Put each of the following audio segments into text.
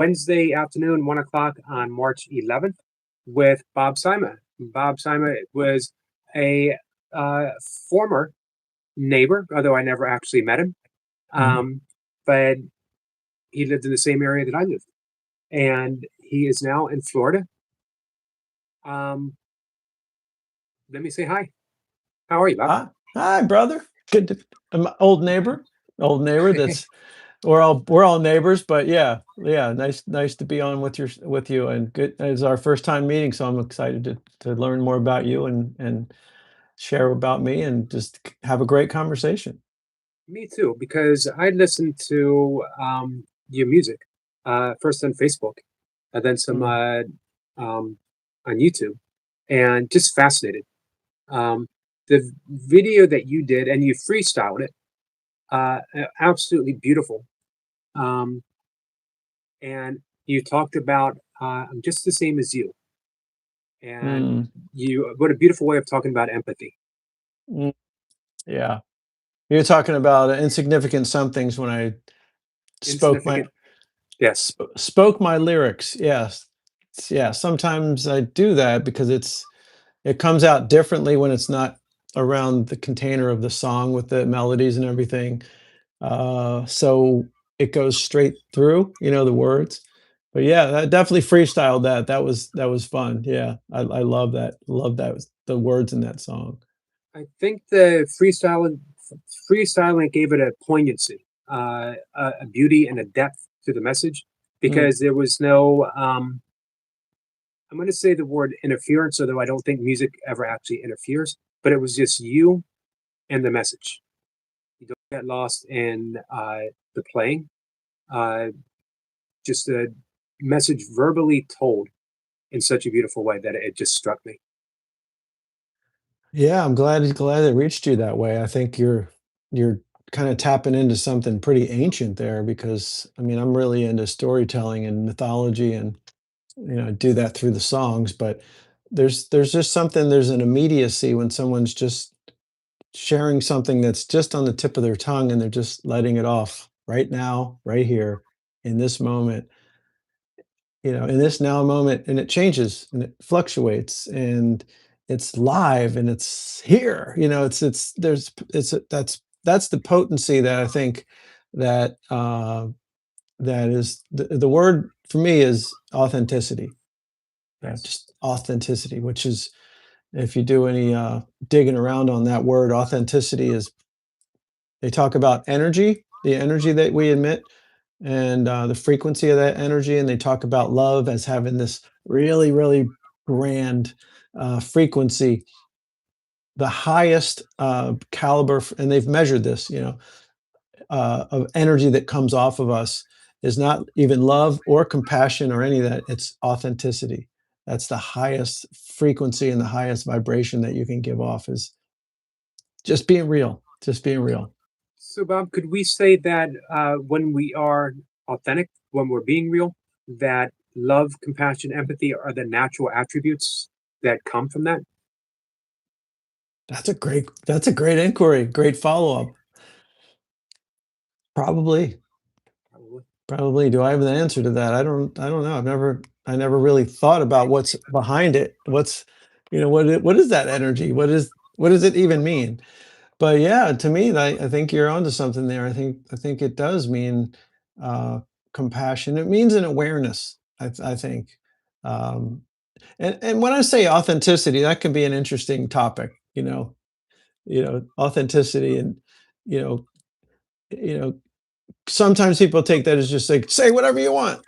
Wednesday afternoon, 1 o'clock on March 11th with Bob Sima. Bob Sima was a uh, former neighbor, although I never actually met him. Mhm. But he lived in the same area that I lived, and he is now in Florida. Um, Let me say hi. How are you, Bob? Hi, brother. Good to old neighbor. Old neighbor. That's we're all neighbors, but yeah. Nice to be on with you, and good. It's our first time meeting, so I'm excited to learn more about you and share about me and just have a great conversation. Me too, because I listened to your music first on Facebook, and then some Mm. um, on YouTube, and just fascinated. The video that you did, and you freestyled it, absolutely beautiful. Um, and you talked about I'm just the same as you, and Mm. you what a beautiful way of talking about empathy. Mm. Yeah. You're talking about insignificant somethings when I spoke my Insignificant, yes, spoke my lyrics. Yes. Yeah, sometimes I do that because it comes out differently when it's not around the container of the song with the melodies and everything. So it goes straight through, the words. But yeah, that definitely freestyled that. That was fun. Yeah, I love that. Love that the words in that song. I think the freestyling gave it a poignancy, a beauty and a depth to the message Mm, because there was no. I'm going to say the word interference, although I don't think music ever actually interferes. But it was just you and the message. You don't get lost in the playing. Uh, just a message verbally told in such a beautiful way that it just struck me. yeah, I'm glad it reached you that way. I think you're kind of tapping into something pretty ancient there because I mean I'm really into storytelling and mythology and do that through the songs, but there's just something, there's an immediacy when someone's just sharing something that's just on the tip of their tongue and they're just letting it off right now, right here, in this moment, in this now moment, and it changes and it fluctuates and it's live and it's here. It's there's it's that's the potency that I think that that is the word for me is authenticity. Yeah, Yes. just authenticity, which is if you do any digging around on that word, authenticity is they talk about energy, the energy that we emit, and the frequency of that energy, and they talk about love as having this really, really grand frequency, the highest caliber, and they've measured this, of energy that comes off of us is not even love or compassion or any of that. It's authenticity. That's the highest frequency and the highest vibration that you can give off is just being real, just being real. So, Bob, could we say that when we are authentic, when we're being real, that love, compassion, empathy are the natural attributes that come from that? That's a great inquiry, great follow-up. Probably, Probably. probably. Do I have the answer to that? I don't know. I never really thought about what's behind it. What is that energy? What does it even mean? But yeah, to me, I think you're onto something there. I think it does mean uh, compassion. It means an awareness. I think, um, and when I say authenticity, that can be an interesting topic. Authenticity, and you know, you know, sometimes people take that as just like say whatever you want.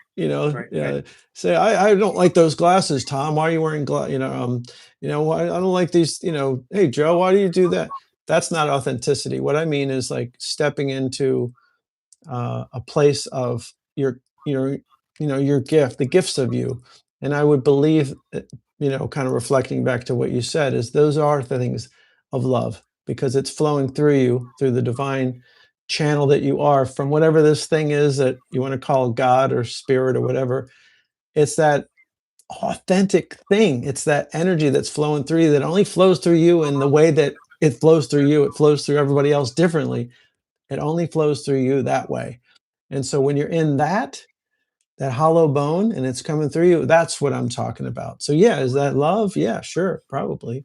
Right, right. Say I don't like those glasses, Tom. Why are you wearing why I don't like these. Hey Joe, why do you do that? That's not authenticity. What I mean is like stepping into a place of your gift, the gifts of you. And I would believe, kind of reflecting back to what you said, is those are the things of love because it's flowing through you, through the divine channel that you are from whatever this thing is that you want to call God or spirit or whatever. It's that authentic thing. It's that energy that's flowing through you that only flows through you in the way that it flows through you. It flows through everybody else differently. It only flows through you that way. And so when you're in that, that hollow bone and it's coming through you, that's what I'm talking about. So yeah, is that love? Yeah, sure, probably.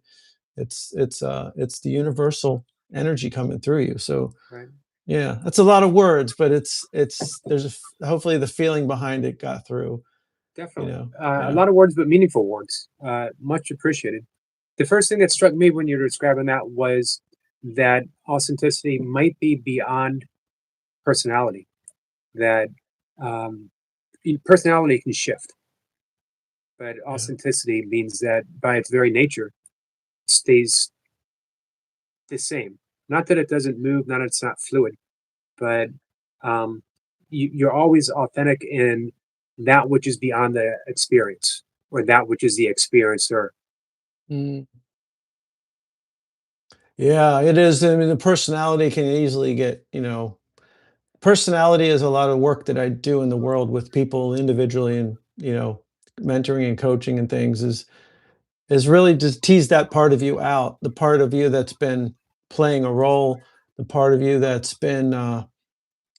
It's the universal energy coming through you. So Right. yeah, that's a lot of words, but it's there's hopefully the feeling behind it got through, you Definitely. know. A Yeah. lot of words, but meaningful words. Much appreciated. The first thing that struck me when you were describing that was that authenticity might be beyond personality. That um, personality can shift, but Yeah. authenticity means that by its very nature stays the same. Not that it doesn't move, not that it's not fluid, but um, you're always authentic in that which is beyond the experience or that which is the experiencer. Mm. Yeah, it is. I mean, the personality can easily get, personality is a lot of work that I do in the world with people individually and, mentoring and coaching and things is really just tease that part of you out, the part of you that's been playing a role, the part of you that's been,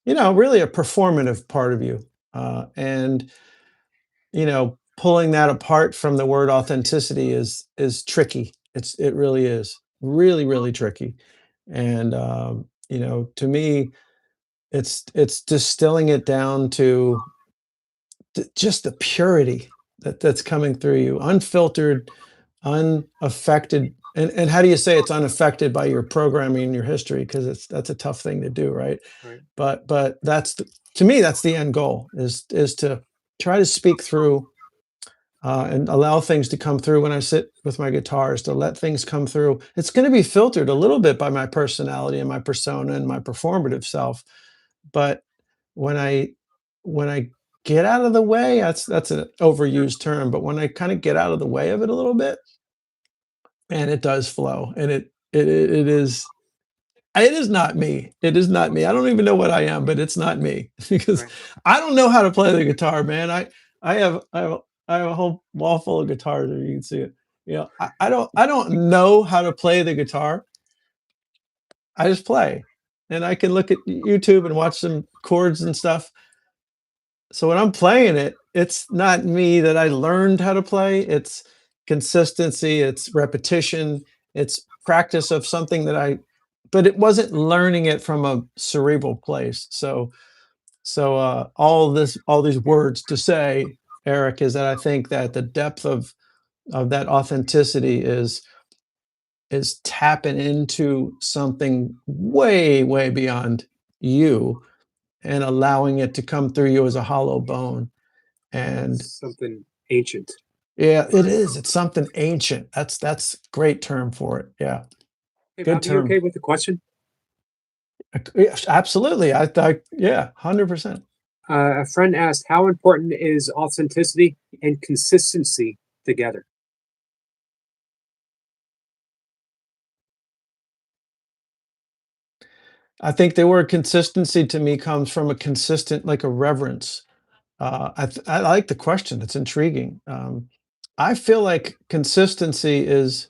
really a performative part of you. And, pulling that apart from the word authenticity is tricky. It really is really, really tricky. And, to me, it's distilling it down to just the purity that's coming through you, unfiltered, unaffected. And how do you say it's unaffected by your programming and your history? Because that's a tough thing to do, right? Right, But to me, that's the end goal is to try to speak through and allow things to come through when I sit with my guitars, to let things come through. It's going to be filtered a little bit by my personality and my persona and my performative self, but when I when I get out of the way, that's an overused term, but when I kind of get out of the way of it a little bit, and it does flow, and it is not me. It is not me. I don't even know what I am, but it's not me because right, I don't know how to play the guitar, man. I have a whole wall full of guitars, if you can see it. I don't know how to play the guitar. I just play, and I can look at YouTube and watch some chords and stuff. So when I'm playing it, it's not me that I learned how to play. It's consistency, it's repetition, it's practice of something but it wasn't learning it from a cerebral place. So all these words to say, Eric, is that I think that the depth of that authenticity is tapping into something way, way beyond you and allowing it to come through you as a hollow bone. And something ancient. yeah, it is. It's something ancient. That's great term for it. Yeah, Hey, good Bob, you okay term. with the question? Yes, absolutely. Yeah, 100%. A friend asked, "How important is authenticity and consistency together?" I think the word consistency to me comes from a consistent, like a reverence. I like the question. It's intriguing. I feel like consistency is,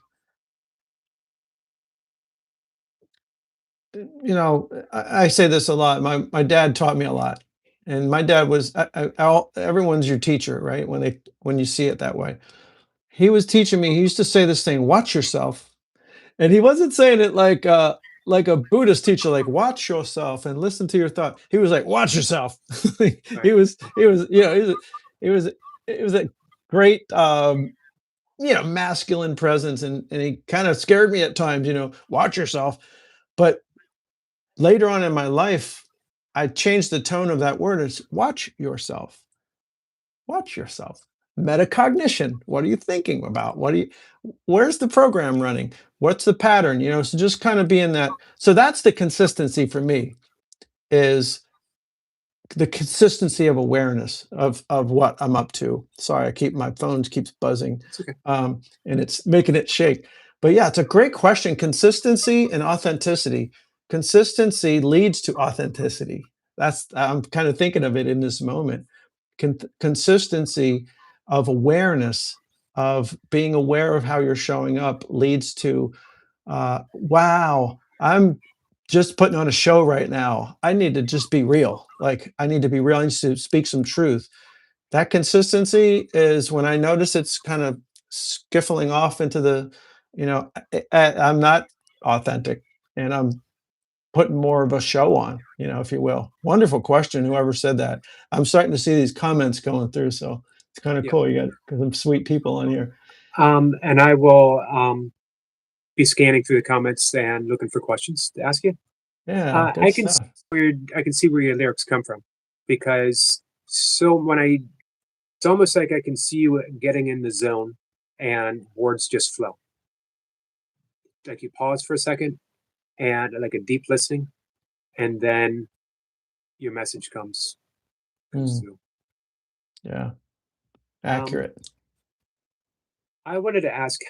I say this a lot. My dad taught me a lot, and my dad was everyone's your teacher, right? When you see it that way, he was teaching me. He used to say this thing: "Watch yourself." And he wasn't saying it like a Buddhist teacher, like watch yourself and listen to your thought. He was like, watch yourself. Right, He was, he was, it was a great, masculine presence, and he kind of scared me at times. Watch yourself. But later on in my life, I changed the tone of that word. It's watch yourself. Watch yourself. Metacognition. What are you thinking about? Where's the program running? What's the pattern? So just kind of being that. So that's the consistency for me is the consistency of awareness of what I'm up to. Sorry, my phone keeps buzzing, it's okay. and it's making it shake. But yeah, it's a great question. Consistency and authenticity. Consistency leads to authenticity. I'm kind of thinking of it in this moment. Consistency of awareness of being aware of how you're showing up leads to wow, I'm just putting on a show right now. I need to just be real. Like I need to be real. I need to speak some truth. that consistency is when I notice it's kind of skiffling off into the, I'm not authentic and I'm putting more of a show on, if you will. Wonderful question, whoever said that. I'm starting to see these comments going through, so it's kind of Yeah. cool. You got some sweet people on here. And I will be scanning through the comments and looking for questions to ask you. Yeah, good I can see stuff. I can see where your lyrics come from, because so when I it's almost like I can see you getting in the zone and words just flow. Like you pause for a second and like a deep listening, and then your message comes Mm, through. yeah, Um, accurate. I wanted to ask,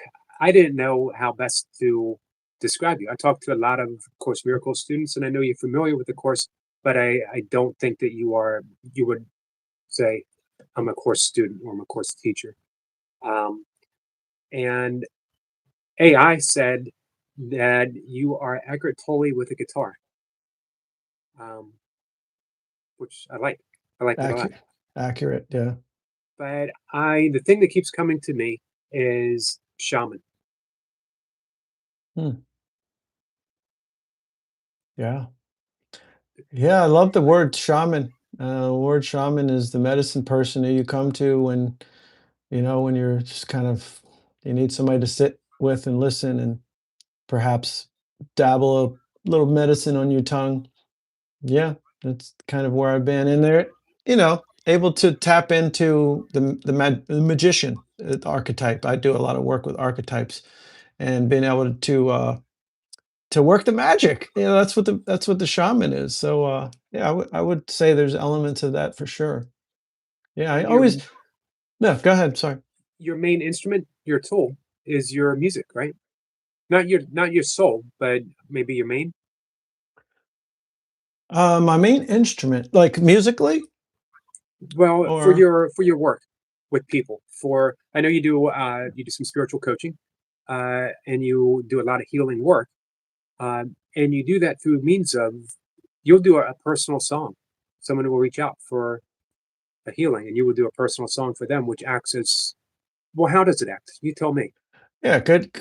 I didn't know how best to describe you. I talked to a lot of Course Miracle students, and I know you're familiar with the course, but I don't think that you would say, I'm a course student or I'm a course teacher. Um, and AI said that you are Eckhart Tolle with a guitar, um, which I like. I like that a lot. Accurate. Accurate. Yeah. But the thing that keeps coming to me is shaman. Hmm. Yeah. Yeah, I love the word shaman. Word shaman is the medicine person who you come to when, when you're just kind of, you need somebody to sit with and listen and perhaps dabble a little medicine on your tongue. Yeah, that's kind of where I've been. And they're, able to tap into the magician archetype. I do a lot of work with archetypes and being able to work the magic. That's what the shaman is. So yeah, I would say there's elements of that for sure. Yeah, I And your always no, go ahead. Sorry. your main instrument, your tool, is your music, right? Not your soul, but maybe your main. My main instrument, like musically, Well, or for your work with people, for I know you do some spiritual coaching, and you do a lot of healing work, and you do that through means of you'll do a personal song. Someone will reach out for a healing, and you will do a personal song for them, which acts as well. How does it act? You tell me. yeah, good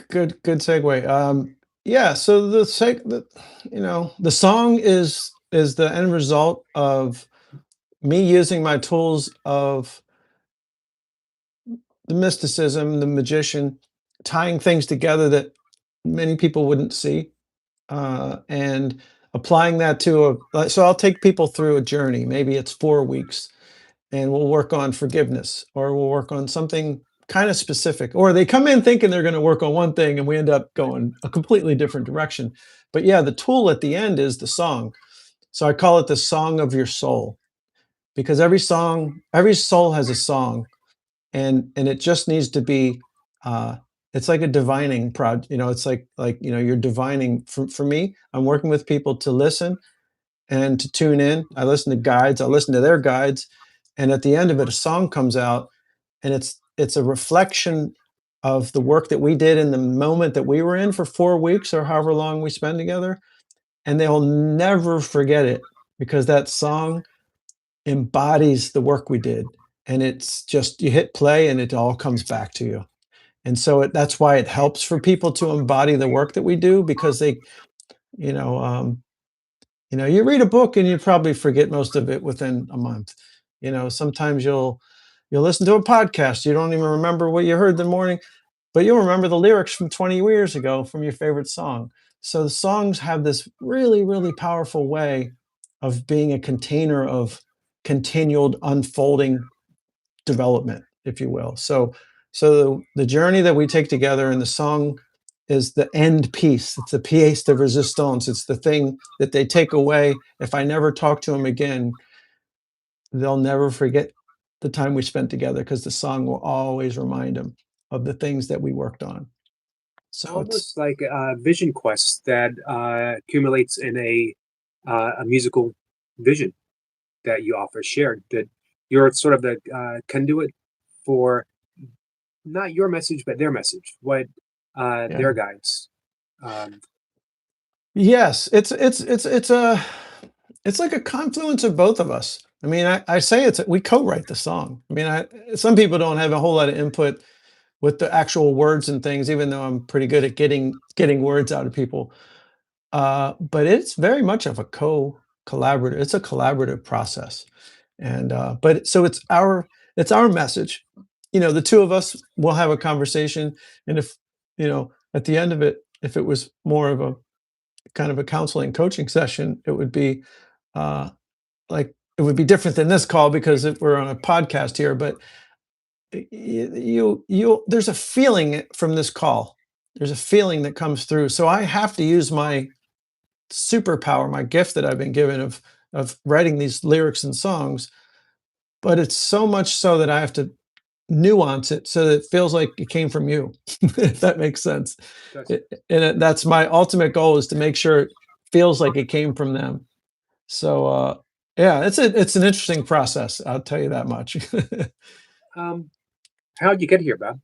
segue. Yeah, so the song is the end result of me using my tools of the mysticism, the magician, tying things together that many people wouldn't see, and applying that to so I'll take people through a journey. Maybe it's 4 weeks, and we'll work on forgiveness, or we'll work on something kind of specific. Or they come in thinking they're going to work on one thing, and we end up going a completely different direction. But yeah, the tool at the end is the song. So I call it the song of your soul, because every soul has a song, and it just needs to be it's like a divining project. It's like you're divining. For me, I'm working with people to listen and to tune in. I listen to guides, I listen to their guides, and at the end of it a song comes out, and it's a reflection of the work that we did in the moment that we were in for 4 weeks or however long we spend together, and they'll never forget it, because that song embodies the work we did, and it's just you hit play and it all comes back to you. And so that's why it helps for people to embody the work that we do, because they, you know, um, you read a book and you probably forget most of it within a month. Sometimes you'll listen to a podcast, you don't even remember what you heard the morning, but you'll remember the lyrics from 20 years ago from your favorite song. So the songs have this really, really powerful way of being a container of continued unfolding development, if you will. So the journey that we take together in the song is the end piece. It's the pièce de résistance. It's the thing that they take away. If I never talk to them again, they'll never forget the time we spent together, because the song will always remind them of the things that we worked on. So it's Almost like a vision quest that accumulates in a musical vision that you offer shared. That you're sort of the conduit for not your message, but their message. What yeah. their guides. Um, Yes, it's like a confluence of both of us. I mean, I say we co-write the song. I mean, some people don't have a whole lot of input with the actual words and things, even though I'm pretty good at getting words out of people. But it's very much of a collaborative. It's a collaborative process, and but so it's our message. You know, the two of us will have a conversation, and if at the end of it, if it was more of a kind of a counseling coaching session, it would be uh, like it would be different than this call because we're on a podcast here. But you there's a feeling from this call. There's a feeling that comes through. So I have to use my superpower, my gift that I've been given of writing these lyrics and songs, but it's so much so that I have to nuance it so that it feels like it came from you, if that makes sense. Does. That's my ultimate goal is to make sure it feels like it came from them. So yeah, it's an interesting process. I'll tell you that much. Um, how did you get here, Bob?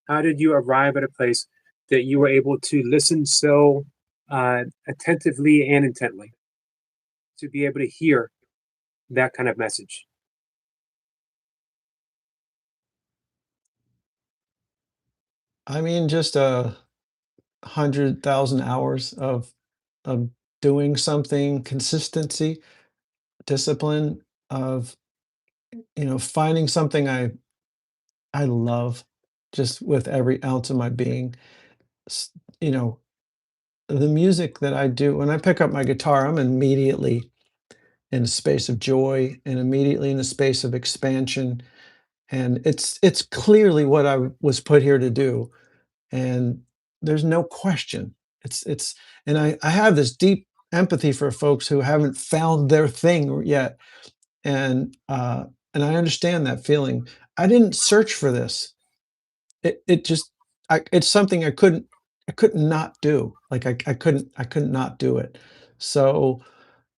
How did you arrive at a place that you were able to listen so attentively and intently to be able to hear that kind of message? I mean, just 100,000 hours of doing something, consistency, discipline, of finding something I love just with every ounce of my being. S- You know, the music that I do, when I pick up my guitar, I'm immediately in a space of joy and immediately in a space of expansion. And it's clearly what I was put here to do. And there's no question. It's and I have this deep empathy for folks who haven't found their thing yet. And and I understand that feeling. I didn't search for this. It just it's something I couldn't not do. Like I couldn't not do it. So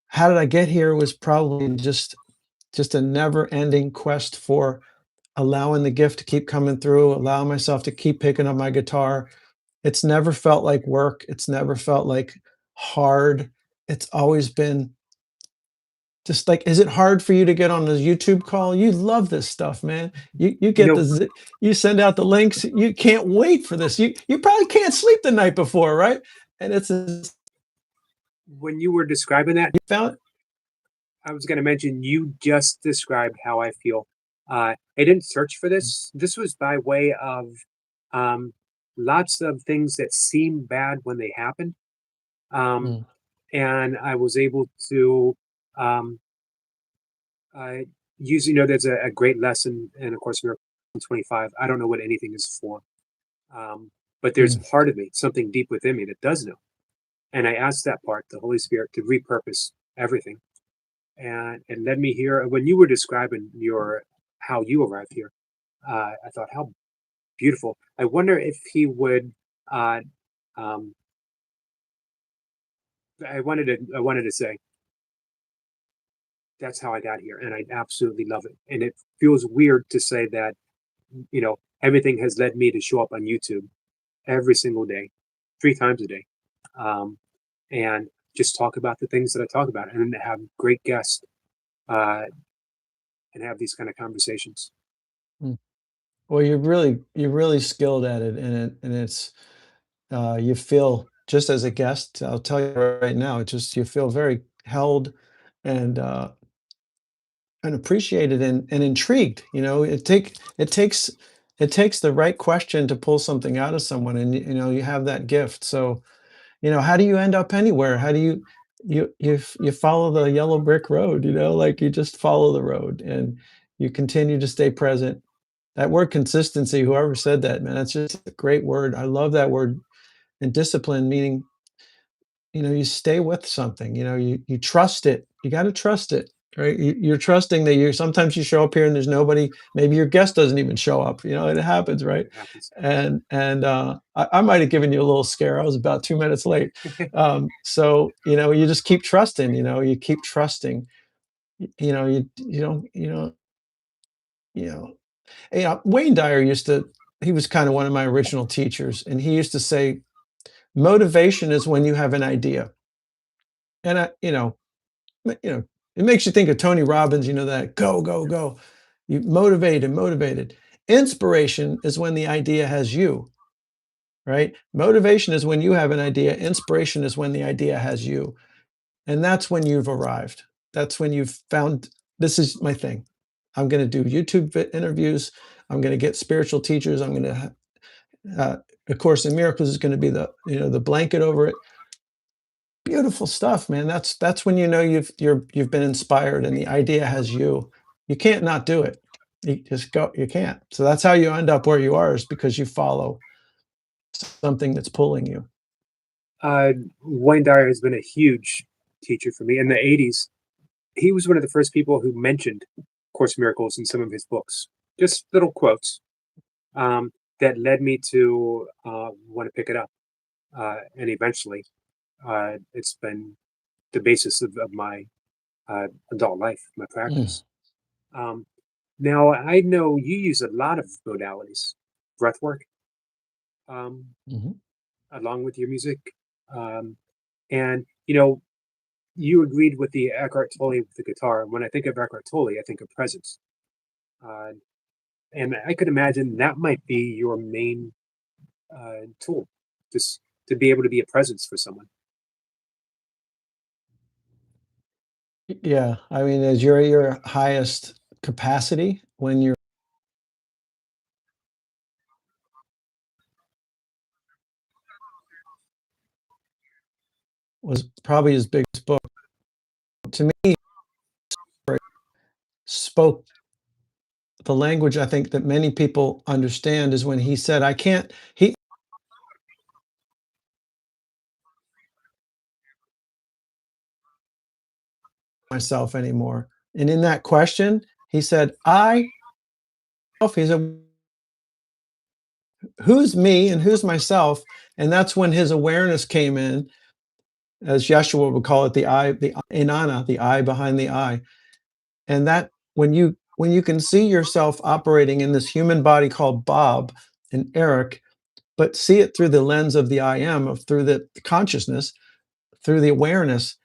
how did I get here was probably just a never-ending quest for allowing the gift to keep coming through, allowing myself to keep picking up my guitar. It's never felt like work. It's never felt like hard. It's always been just like, is it hard for you to get on a YouTube call? You love this stuff, man. You You get know, you send out the links. You can't wait for this. You probably can't sleep the night before, right? And when you were describing that, you found I was going to mention you just described how I feel. I didn't search for this. This was by way of um, lots of things that seem bad when they happen. Um, mm, and I was able to um, uh, use, there's a great lesson, and of course, Miracle 25. I don't know what anything is for, but there's a mm, part of me, something deep within me that does know. And I asked that part, the Holy Spirit, to repurpose everything and led me here. When you were describing your how you arrived here, I thought how beautiful. I wonder if he would. Uh, um, I wanted to say that's how I got here, and I absolutely love it. And it feels weird to say that everything has led me to show up on YouTube every single day, 3 times a day, um, and just talk about the things that I talk about, and have great guests uh, and have these kind of conversations. mm. Well, you're really skilled at it, and it's you feel just as a guest. I'll tell you right now, it just you feel very held and appreciated and intrigued. You know, it takes the right question to pull something out of someone, and you have that gift. So how do you end up anywhere? How do you follow the yellow brick road? Like you just follow the road and you continue to stay present. That word consistency, whoever said that, man, that's just a great word. I love that word. And discipline, meaning you stay with something, you trust it. You got to trust it, right? You're trusting that you sometimes you show up here and there's nobody, maybe your guest doesn't even show up, it happens, right? It happens. And I might have given you a little scare. I was about 2 minutes late. So you just keep trusting, you keep trusting. You don't you know Wayne Dyer he was kind of one of my original teachers, and he used to say motivation is when you have an idea. And I, you know, It makes you think of Tony Robbins, you know, that go, go, go. You motivated, motivated. Inspiration is when the idea has you, right? Motivation is when you have an idea. Inspiration is when the idea has you. And that's when you've arrived. That's when you've found this is my thing. I'm going to do YouTube interviews. I'm going to get spiritual teachers. I'm going to, A Course in Miracles is going to be the blanket over it. Beautiful stuff, man. That's when you know you've been inspired and the idea has you. You can't not do it. You just go, you can't. So that's how you end up where you are, is because you follow something that's pulling you. Wayne Dyer has been a huge teacher for me. In the 80s, he was one of the first people who mentioned Course in Miracles in some of his books. Just little quotes that led me to want to pick it up. And eventually, it's been the basis of my adult life, my Mm, practice. Um, Now, I know you use a lot of modalities, breath work, um, mhm, along with your music. Um, and, you know, you agreed with the Eckhart Tolle with the guitar. When I think of Eckhart Tolle, I think of presence. Uh, and I could imagine that might be your main tool, just to be able to be a presence for someone. yeah, I mean, as your highest capacity when you're was probably his biggest book. To me, where he spoke the language I think that many people understand is when he said, "I can't he myself anymore." And in that question, he said, he said, "Who's me and who's myself?" And that's when his awareness came in, as Yeshua would call it, the inanna, the eye behind the eye. And that when you can see yourself operating in this human body called Bob and Eric, but see it through the lens of the I am, of through the consciousness, through the awareness,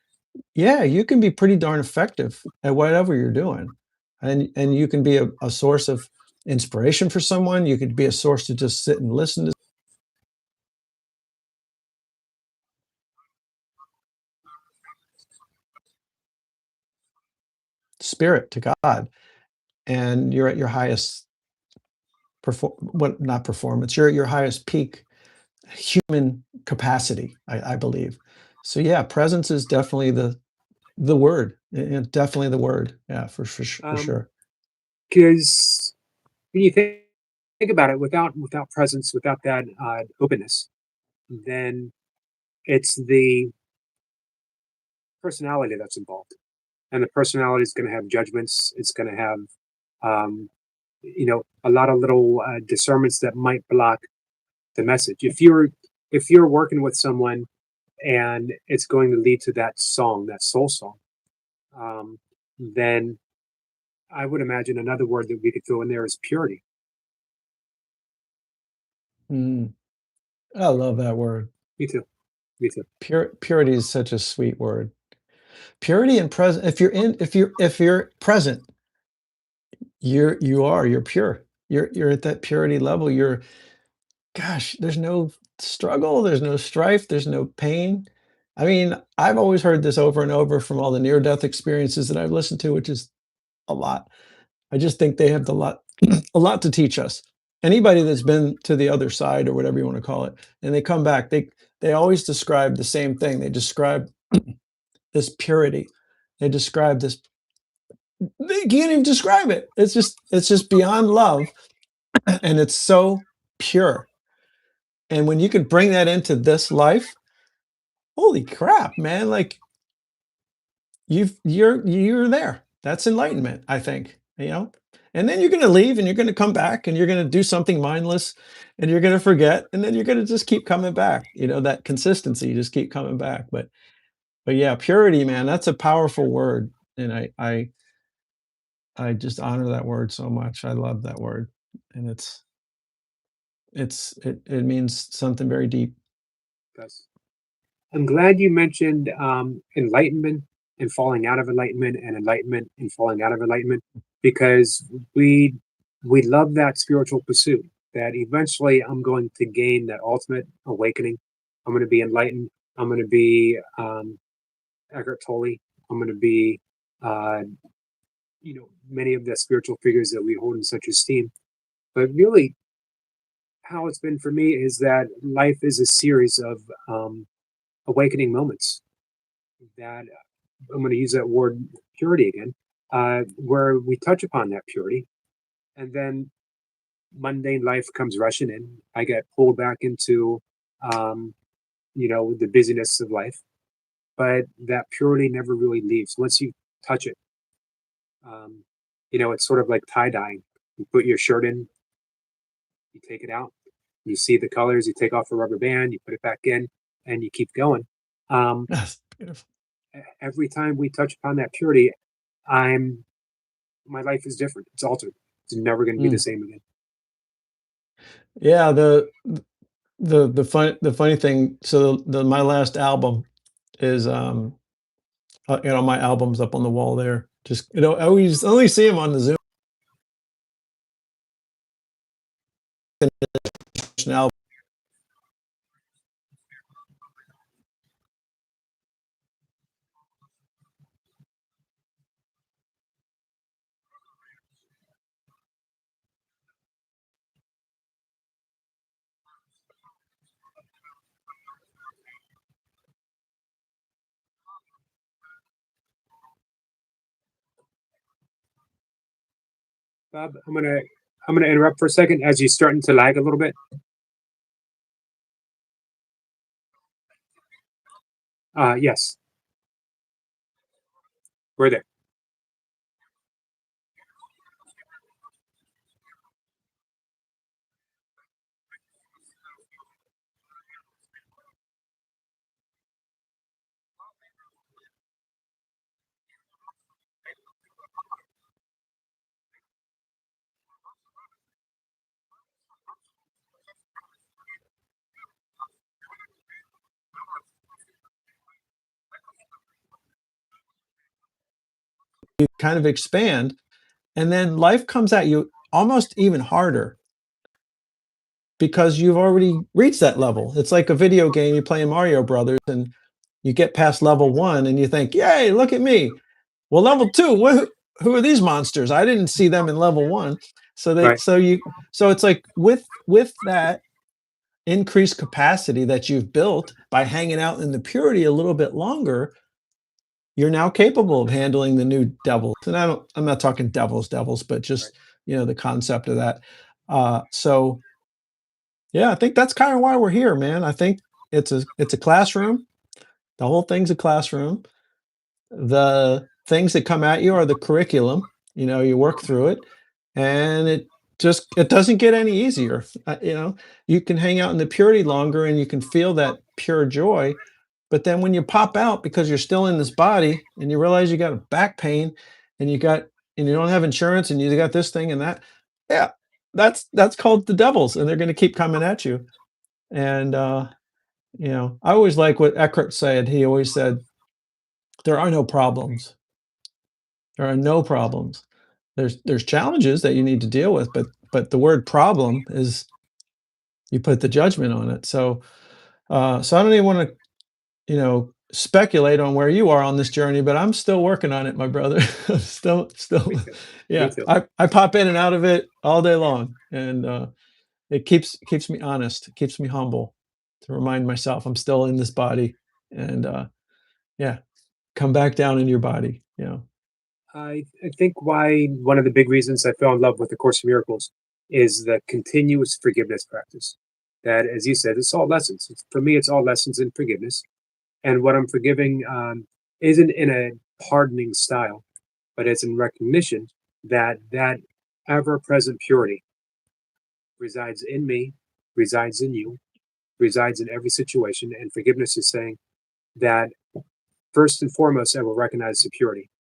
yeah, you can be pretty darn effective at whatever you're doing. And you can be a source of inspiration for someone. You could be a source to just sit and listen to spirit, to God, and you're at your highest what not performance, you're at your highest peak human capacity, I believe. So yeah, presence is definitely the word. Definitely the word. Yeah, for sure. Because when you think about it, without presence, without that openness, then it's the personality that's involved, and the personality is going to have judgments. It's going to have, um, a lot of little discernments that might block the message. If you're working with someone and it's going to lead to that song, that soul song, then I would imagine another word that we could throw in there is purity. Mm, I love that word. Me too. Me too. Purity is such a sweet word. Purity and present. If you're present, you're pure. You're at that purity level. Gosh, there's no struggle, there's no strife, there's no pain. I mean, I've always heard this over and over from all the near death experiences that I've listened to, which is a lot. I just think they have a lot to teach us. Anybody that's been to the other side or whatever you want to call it, and they come back, they always describe the same thing. They describe this purity. They describe this. They can't even describe it. It's just beyond love, and it's so pure. And when you can bring that into this life, holy crap, man! Like you're there. That's enlightenment, I think. And then you're going to leave and you're going to come back and you're going to do something mindless and you're going to forget and then you're going to just keep coming back. That consistency, you just keep coming back. But yeah, purity, man, that's a powerful word. And I just honor that word so much. I love that word. And it means something very deep. Gus. I'm glad you mentioned enlightenment and falling out of enlightenment and falling out of enlightenment, because we love that spiritual pursuit, that eventually I'm going to gain that ultimate awakening. I'm going to be enlightened. I'm going to be Eckhart Tolle. I'm going to be uh, many of the spiritual figures that we hold in such esteem. But really, how it's been for me is that life is a series of awakening moments. That I'm going to use that word purity again, where we touch upon that purity, and then mundane life comes rushing in. I get pulled back into, the busyness of life, but that purity never really leaves once you touch it. Um, it's sort of like tie dyeing. You put your shirt in, you take it out, you see the colors, you take off a rubber band, you put it back in, and you keep going. Um, That's beautiful. every time we touch upon that purity, I'm my life is different. It's altered. It's never going to be the Mm. same again. Yeah, the funny thing, so my last album is, my album's up on the wall there. Just, I always only see him on the Zoom album. Bob, I'm gonna interrupt for a second as you're starting to lag a little bit. Yes, we're there. You kind of expand, and then life comes at you almost even harder because you've already reached that level. It's like a video game, you play Mario Brothers, and you get past level 1 and you think, "Yay, look at me." Well, level 2, who are these monsters? I didn't see them in level 1. So they Right. so you so it's like with that increased capacity that you've built by hanging out in the purity a little bit longer, you're now capable of handling the new devils. And I'm not talking devils, but Right. just, the concept of that. So yeah, I think that's kind of why we're here, man. I think it's a classroom. The whole thing's a classroom. The things that come at you are the curriculum. You work through it, and it doesn't get any easier. You can hang out in the purity longer, and you can feel that pure joy. But then when you pop out because you're still in this body, and you realize you got a back pain, and you don't have insurance, and you got this thing and that, yeah, that's called the devils, and they're going to keep coming at you. And I always like what Eckhart said. He always said, "There are no problems. There are no problems. There's challenges that you need to deal with, but the word problem is you put the judgment on it." So I don't even want to, speculate on where you are on this journey, but I'm still working on it, my brother. Still, Me too. Me yeah. too. I pop in and out of it all day long, and it keeps me honest, keeps me humble, to remind myself I'm still in this body, and yeah, come back down in your body. I think why one of the big reasons I fell in love with the Course in Miracles is the continuous forgiveness practice. That, as you said, it's all lessons. For me, it's all lessons in forgiveness. And what I'm forgiving isn't in a pardoning style, but it's in recognition that that ever-present purity resides in me, resides in you, resides in every situation. And forgiveness is saying that first and foremost, I will recognize the purity.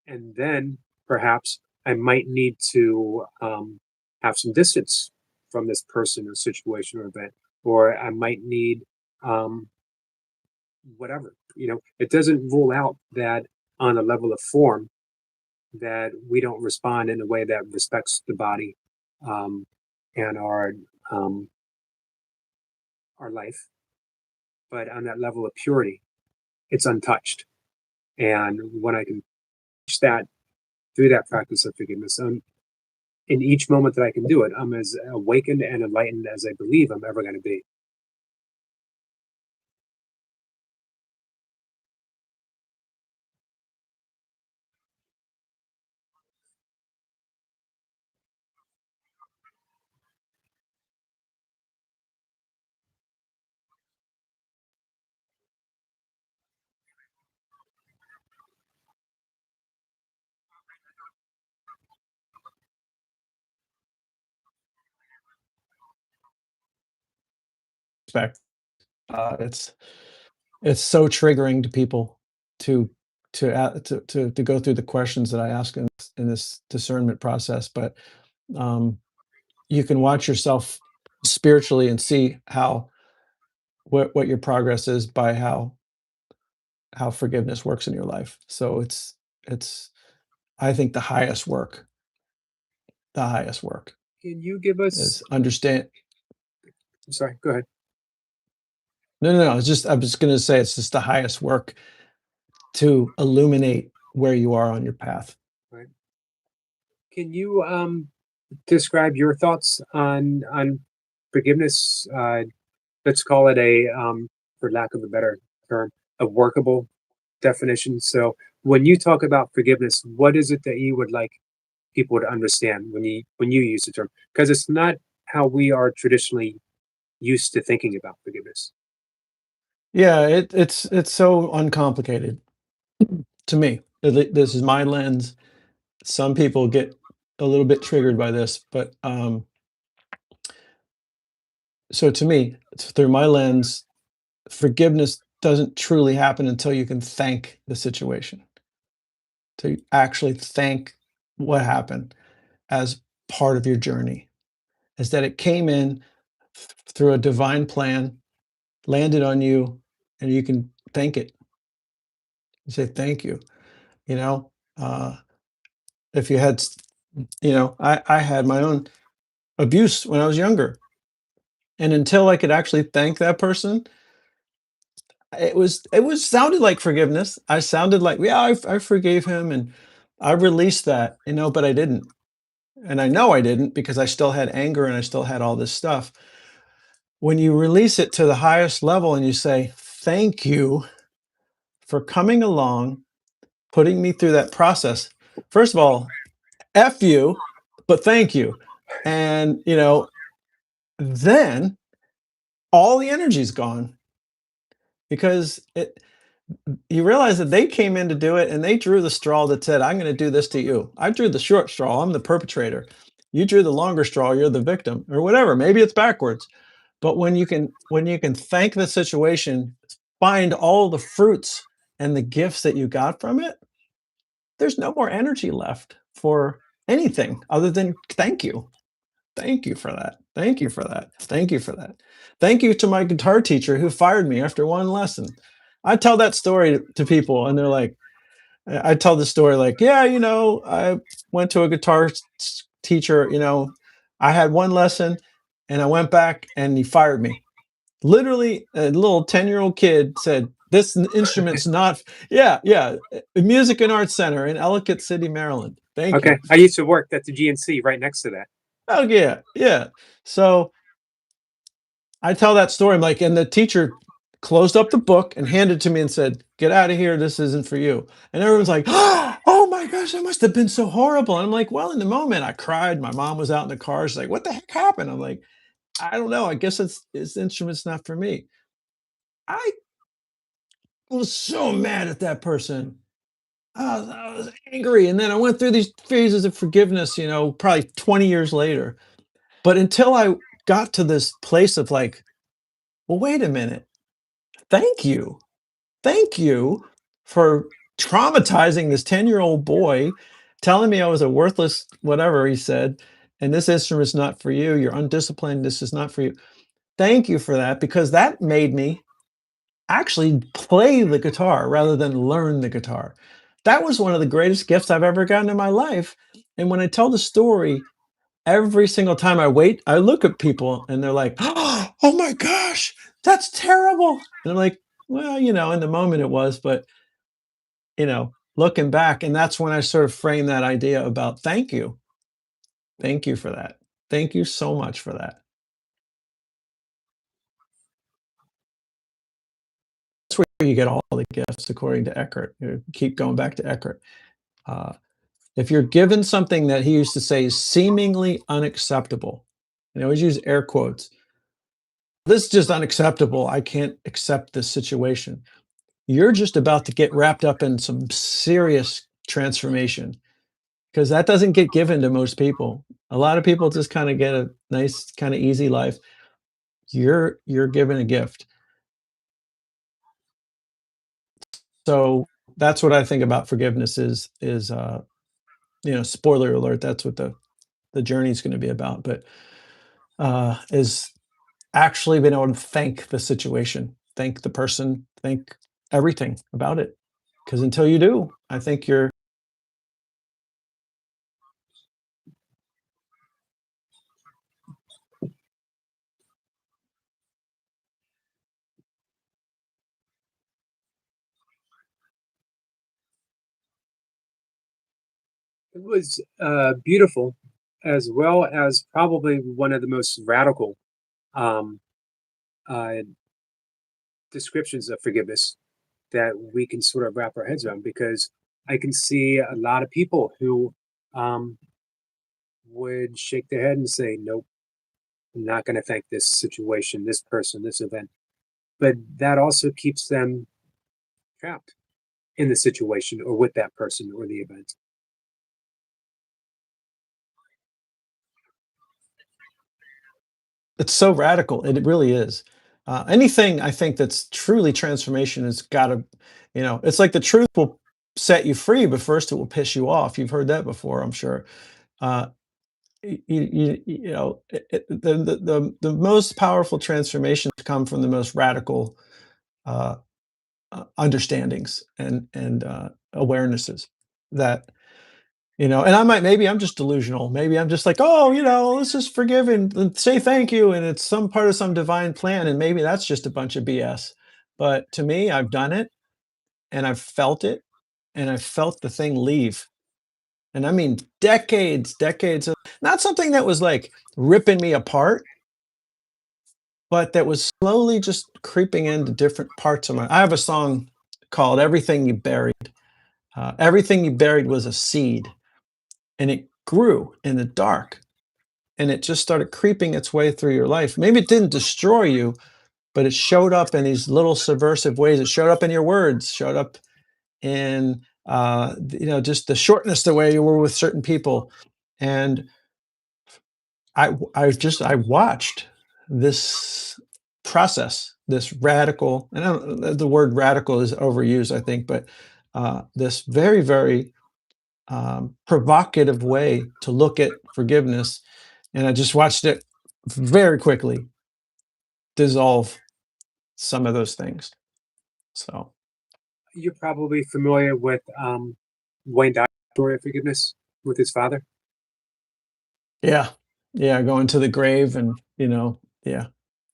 And then perhaps I might need to have some distance from this person or situation or event, or I might need um, whatever It doesn't rule out that on a level of form that we don't respond in a way that respects the body, um, and um, our life. But on that level of purity, it's untouched. And when I can reach that through that practice of forgiveness, in each moment that I can do it, I'm as awakened and enlightened as I believe I'm ever going to be. Respect. It's so triggering to people to to go through the questions that I ask in this discernment process. But um, you can watch yourself spiritually and see how what your progress is by how forgiveness works in your life. So it's I think the highest work Can you give us? is understand. Sorry, go ahead. No. I was going to say it's just the highest work to illuminate where you are on your path. Right. Can you describe your thoughts on forgiveness? Let's call it for lack of a better term, a workable definition. So, when you talk about forgiveness, what is it that you would like people to understand when you use the term? Because it's not how we are traditionally used to thinking about forgiveness. Yeah, it's so uncomplicated to me. This is my lens. Some people get a little bit triggered by this, but so to me, through my lens, forgiveness doesn't truly happen until you can thank the situation, to actually thank what happened as part of your journey, is that it came in through a divine plan, landed on you, and you can thank it. You say thank you. You know, uh, if you had, I had my own abuse when I was younger, and until I could actually thank that person, it was sounded like forgiveness. I sounded like, yeah, I forgave him and I released that, but I didn't. And I know I didn't because I still had anger and I still had all this stuff. When you release it to the highest level and you say, thank you for coming along, putting me through that process. First of all, F you, but thank you. And, then all the energy's gone because you realize that they came in to do it and they drew the straw that said, I'm going to do this to you. I drew the short straw. I'm the perpetrator. You drew the longer straw. You're the victim or whatever. Maybe it's backwards. But when you can thank the situation, find all the fruits and the gifts that you got from it, there's no more energy left for anything other than thank you. Thank you for that. Thank you for that. Thank you for that. Thank you to my guitar teacher who fired me after one lesson. I tell that story to people and they're like, I tell the story like, yeah, I went to a guitar teacher, I had one lesson and I went back and he fired me. Literally, a little 10-year-old kid said, this instrument's not, yeah, Music and Arts Center in Ellicott City, Maryland. Thank Okay, you. I used to work at the GNC right next to that. Oh, yeah, yeah. So I tell that story. I'm like, and the teacher closed up the book and handed it to me and said, get out of here. This isn't for you. And everyone's like, oh my gosh, that must have been so horrible. And I'm like, well, in the moment I cried. My mom was out in the car. She's like, what the heck happened? I'm like, I don't know. I guess it's instrument's not for me. I was so mad at that person. I was angry. And then I went through these phases of forgiveness, probably 20 years later. But until I got to this place of like, well, wait a minute. Thank you. Thank you for traumatizing this 10-year-old boy, telling me I was a worthless whatever he said, and this instrument's not for you. You're undisciplined. This is not for you. Thank you for that because that made me actually play the guitar rather than learn the guitar. That was one of the greatest gifts I've ever gotten in my life. And when I tell the story, every single time I look at people and they're like, "Oh my gosh, that's terrible." And I'm like, "Well, in the moment it was, but, looking back," and that's when I sort of frame that idea about thank you. Thank you for that. Thank you so much for that. That's where you get all the gifts according to Eckhart. Keep going back to Eckhart. Uh, if you're given something that he used to say is seemingly unacceptable, and I always use air quotes, this is just unacceptable. I can't accept this situation. You're just about to get wrapped up in some serious transformation because that doesn't get given to most people. A lot of people just kind of get a nice, kind of easy life. You're given a gift. So that's what I think about forgiveness is spoiler alert, that's what the journey is going to be about, but is actually being able to thank the situation, thank the person, thank everything about it. Because until you do, I think It was beautiful, as well as probably one of the most radical um, uh, descriptions of forgiveness that we can sort of wrap our heads around. Because I can see a lot of people who um, would shake their head and say, "Nope, I'm not going to thank this situation, this person, this event." But that also keeps them trapped in the situation or with that person or the event. it's so radical. It really is. Anything I think that's truly transformation has got to, it's like the truth will set you free, but first it will piss you off. You've heard that before, I'm sure. Uh, the most powerful transformations come from the most radical uh, understandings and awarenesses that and maybe I'm just delusional. Maybe I'm just like, oh, let's just forgive and say thank you, and it's some part of some divine plan, and maybe that's just a bunch of BS. But to me, I've done it, and I've felt it, and I've felt the thing leave, and I mean decades of not something that was like ripping me apart, but that was slowly just creeping into different parts of my. I have a song called "Everything You Buried." Everything you buried was a seed, and it grew in the dark and it just started creeping its way through your life. Maybe it didn't destroy you, but it showed up in these little subversive ways. It showed up in your words, showed up in just the shortness the way you were with certain people. And I watched this process, this radical, and the word radical is overused, I think, but this very, very provocative way to look at forgiveness. And I just watched it very quickly dissolve some of those things. So, You're probably familiar with Wayne Dyer's story of forgiveness with his father. yeah. Yeah, going to the grave and, yeah. Yeah,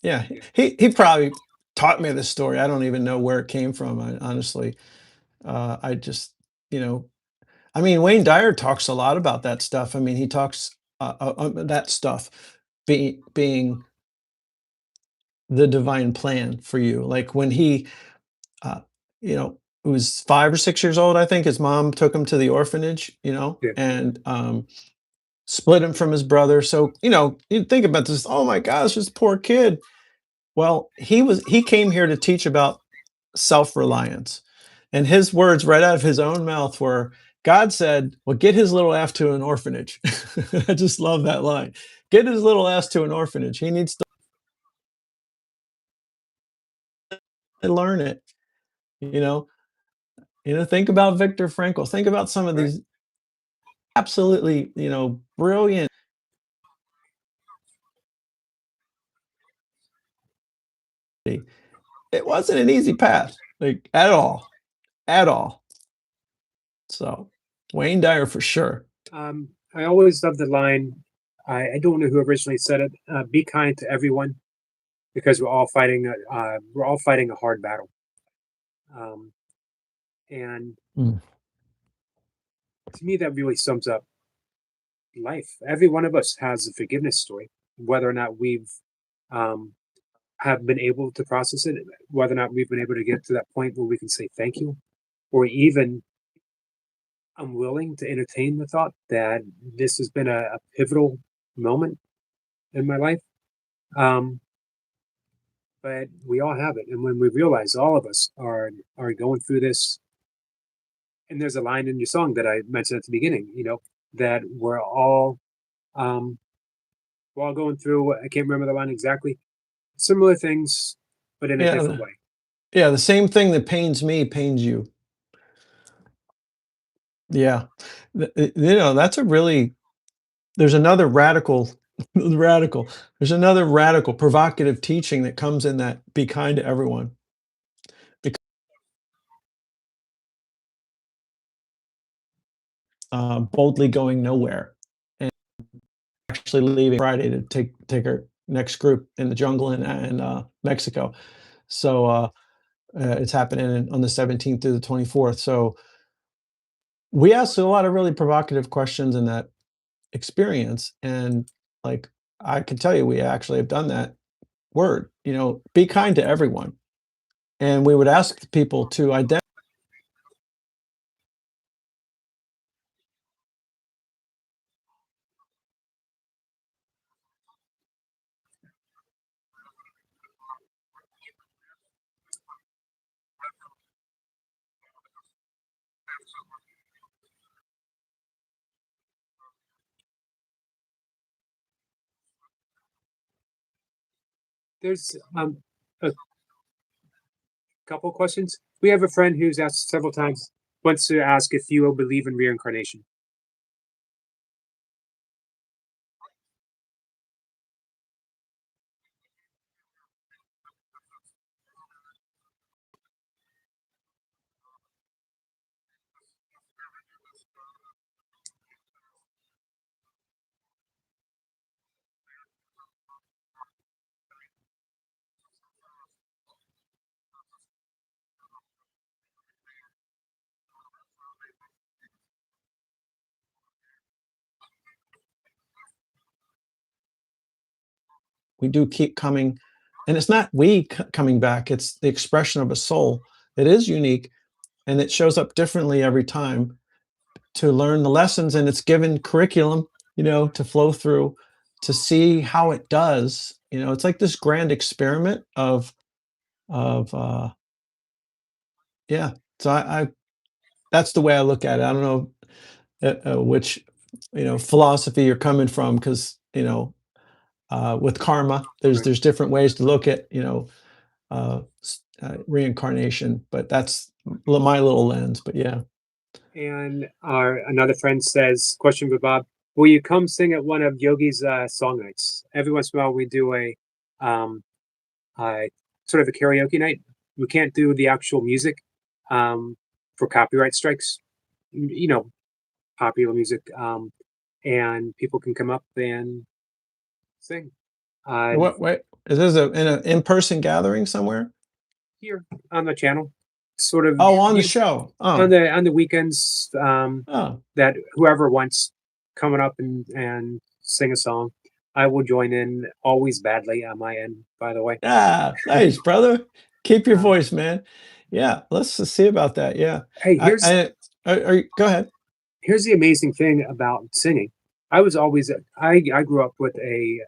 Yeah. he probably taught me this story. I don't even know where it came from, honestly. I just, you know I mean, Wayne Dyer talks a lot about that stuff. I mean, he talks, that stuff being the divine plan for you. Like, when he, uh, was 5 or 6 years old, I think, his mom took him to the orphanage, Yeah. and, split him from his brother. So, you think about this, "Oh my gosh, this poor kid." Well, he came here to teach about self-reliance, and his words right out of his own mouth were, God said, "Well, get his little ass to an orphanage." I just love that line. "Get his little ass to an orphanage. He needs to learn it." You know? Think about Viktor Frankl. Think about some of Right. these absolutely, brilliant it wasn't an easy path, like, at all. So, Wayne Dyer for sure. I always love the line. I don't know who originally said it. Be kind to everyone because we're all fighting a hard battle. Um, and Mm. to me, that really sums up life. Every one of us has a forgiveness story, whether or not we've um, have been able to process it, whether or not we've been able to get to that point where we can say thank you, or even I'm willing to entertain the thought that this has been a pivotal moment in my life. Um, but we all have it, and when we realize all of us are going through this, and there's a line in your song that I mentioned at the beginning, that um, we're all going through. I can't remember the line exactly. Similar things, but in a Yeah, different way. yeah, the same thing that pains me pains you. Yeah. That's a really there's another radical radical there's another radical provocative teaching that comes in that be kind to everyone, boldly going nowhere and actually leaving Friday to take our next group in the jungle in Mexico. So, it's happening on the 17th through the 24th. So, we asked a lot of really provocative questions in that experience, and, like, I can tell you we actually have done that word, be kind to everyone. And we would ask people to identify. There's a couple questions. We have a friend who's asked several times, wants to ask if you believe in reincarnation. We do keep coming, and it's not coming back, it's the expression of a soul that is unique, and it shows up differently every time to learn the lessons, and it's given curriculum, to flow through to see how it does. It's like this grand experiment of yeah. So I that's the way I look at it. I don't know which philosophy you're coming from, because with karma, there's Right. there's different ways to look at reincarnation, but that's my little lens. But yeah. And our another friend says, question for Bob: will you come sing at one of Yogi's song nights? Every once in a while, we do um, a sort of a karaoke night. We can't do the actual music um, for copyright strikes. Popular music, and people can come up and sing. Uh, What? Wait, is this in an in-person gathering somewhere? here on the channel, sort of Oh, on the you, show. on Oh, the weekends, oh, that whoever wants coming up and sing a song, I will join in. Always badly on my end, by the way. yeah, nice, brother. Keep your Um, voice, man. Yeah, let's just see about that. Yeah, hey, go ahead. here's the amazing thing about singing. I grew up with a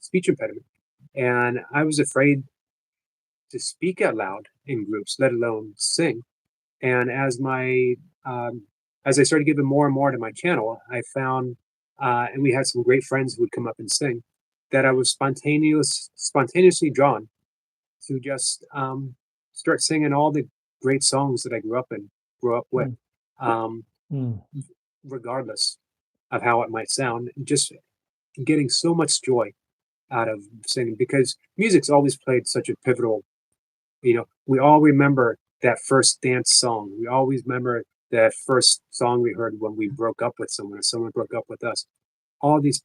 speech impediment, and I was afraid to speak out loud in groups, let alone sing. And um, as I started giving more and more to my channel, I found, and we had some great friends who would come up and sing, that I was spontaneously drawn to just start singing all the great songs that I grew up with, Mm, um, mm. regardless of how it might sound. Just getting so much joy out of singing because music's always played such a pivotal We all remember that first dance song. We always remember that first song we heard when we broke up with someone or someone broke up with us. All these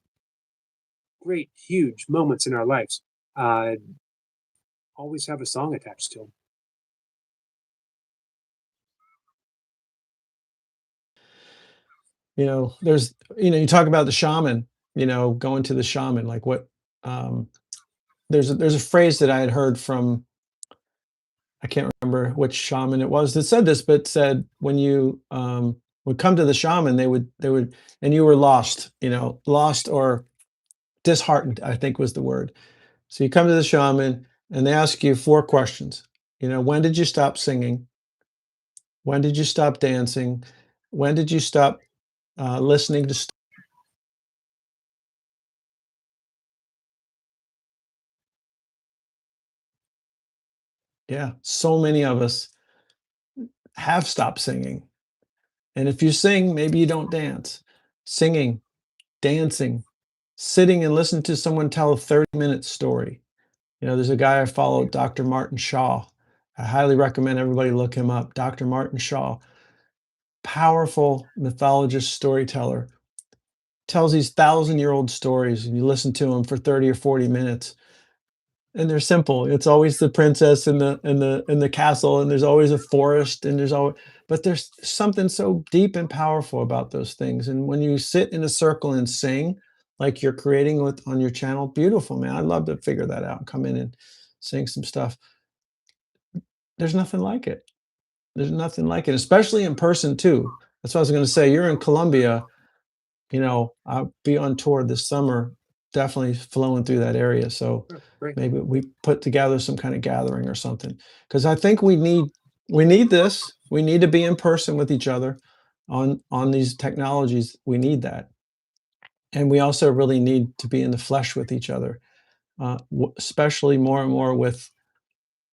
great, huge moments in our lives always have a song attached to them. You talk about the shaman, going to the shaman, like what, there's a phrase that I had heard from, I can't remember which shaman it was that said this, but said when you would come to the shaman, they would, and you were lost, lost or disheartened, I think was the word. So you come to the shaman and they ask you 4 questions. When did you stop singing? When did you stop dancing? When did you stop listening to Yeah, so many of us have stopped singing. And if you sing, maybe you don't dance. Singing, dancing, sitting and listening to someone tell a 30-minute story. There's a guy I follow, Dr. Martin Shaw. I highly recommend everybody look him up. Dr. Martin Shaw, powerful mythologist, storyteller, tells these 1,000-year-old stories, and you listen to him for 30 or 40 minutes. And they're simple. It's always the princess in the castle, and there's always a forest, and but there's something so deep and powerful about those things. And when you sit in a circle and sing, like you're creating on your channel, beautiful, man. I'd love to figure that out and come in and sing some stuff. There's nothing like it. There's nothing like it, especially in person too. That's what I was going to say. You're in Colombia. I'll be on tour this summer, definitely flowing through that area. So Oh, great. maybe we put together some kind of gathering or something. Because I think we need this. We need to be in person with each other on these technologies. We need that. And we also really need to be in the flesh with each other, especially more and more with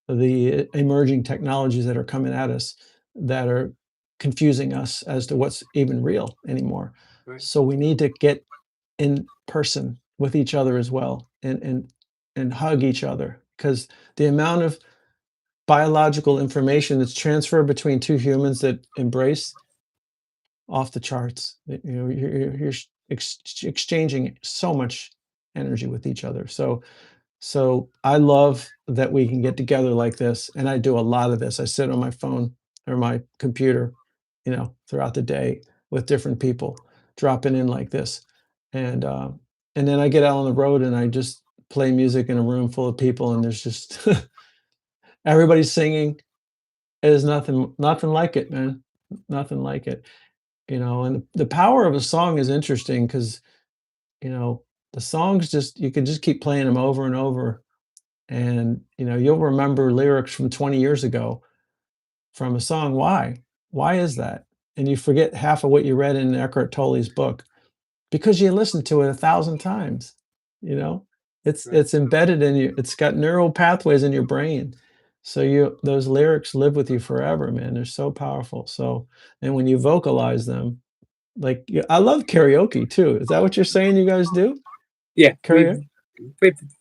the emerging technologies that are coming at us that are confusing us as to what's even real anymore. Right. So we need to get in person with each other as well, and hug each other, because the amount of biological information that's transferred between two humans that embrace, off the charts. You're exchanging so much energy with each other. So I love that we can get together like this, and I do a lot of this. I sit on my phone or my computer, throughout the day with different people, dropping in like this, and and then I get out on the road and I just play music in a room full of people, and there's just everybody's singing. There's nothing like it, man. Nothing like it. And the power of a song is interesting because the songs, just you can just keep playing them over and over, and you'll remember lyrics from 20 years ago from a song. Why is that? And you forget half of what you read in Eckhart Tolle's book because you listened to it 1,000 times. you know it's Right. it's embedded in you. It's got neural pathways in your brain, so those lyrics live with you forever, man. They're so powerful. So, and when you vocalize them, like, I love karaoke too. Is that what you're saying you guys do? Yeah, Karaoke?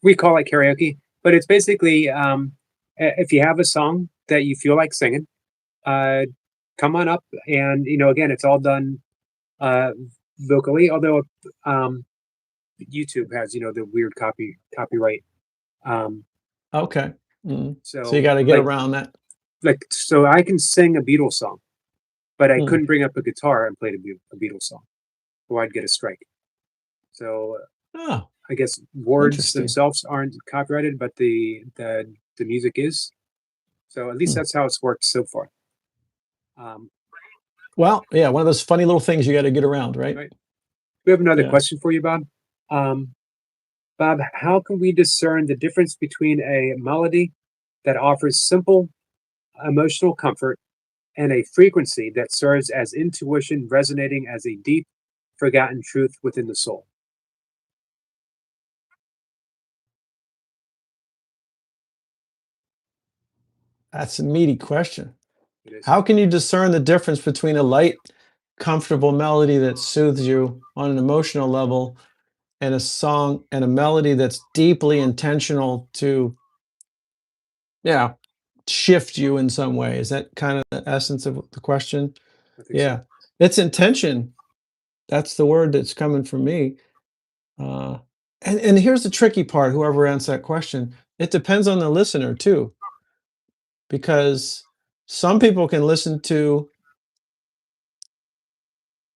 we call it karaoke, but it's basically if you have a song that you feel like singing, uh, come on up, and again, it's all done uh, vocally. Although um, YouTube has the weird copyright. Um, Okay. Mm. So you so got to get like around that. so I can sing a Beatles song, but I Mm. couldn't bring up a guitar and play a Beatles song, or I'd get a strike. So Oh, I guess words interesting. themselves aren't copyrighted, but the music is. So at least Hmm. that's how it's worked so far. Um, Well, yeah, one of those funny little things you got to get around, right? right. We have another Yeah. question for you, Bob. Um, Bob, how can we discern the difference between a melody that offers simple emotional comfort and a frequency that serves as intuition resonating as a deep, forgotten truth within the soul? That's a meaty question. It is. How can you discern the difference between a light, comfortable melody that soothes you on an emotional level and a song and a melody that's deeply intentional to, yeah. shift you in some way. Is that kind of the essence of the question? I think so. Yeah. It's intention. That's the word that's coming from me. Uh, and here's the tricky part, whoever answers that question, it depends on the listener too, because some people can listen to,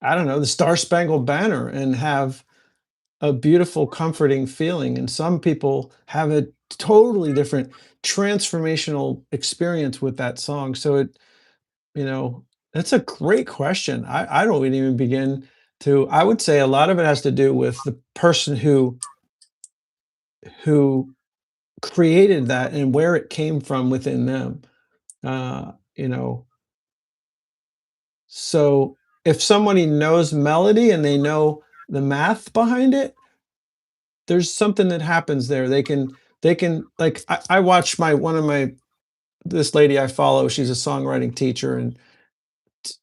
I don't know, the Star Spangled Banner and have a beautiful, comforting feeling. And some people have a totally different transformational experience with that song. So it, you know, that's a great question. I don't even begin to, I would say a lot of it has to do with the person who created that and where it came from within them. You know, so if somebody knows melody and they know the math behind it, there's something that happens there. They can like I watch my one of my this lady I follow, she's a songwriting teacher, and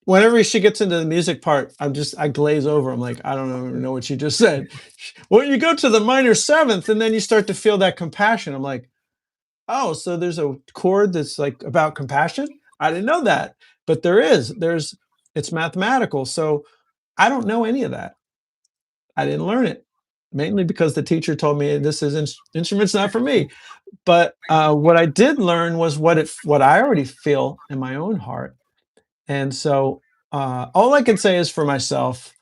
whenever she gets into the music part, I glaze over. I'm like, I don't even know what she just said. Well, you go to the minor seventh and then you start to feel that compassion. I'm like, oh, so there's a chord that's like about compassion? I didn't know that. But there is. It's mathematical. So I don't know any of that. I didn't learn it. Mainly because the teacher told me this is instrument's not for me. But what I did learn was what I already feel in my own heart. And so all I can say is for myself,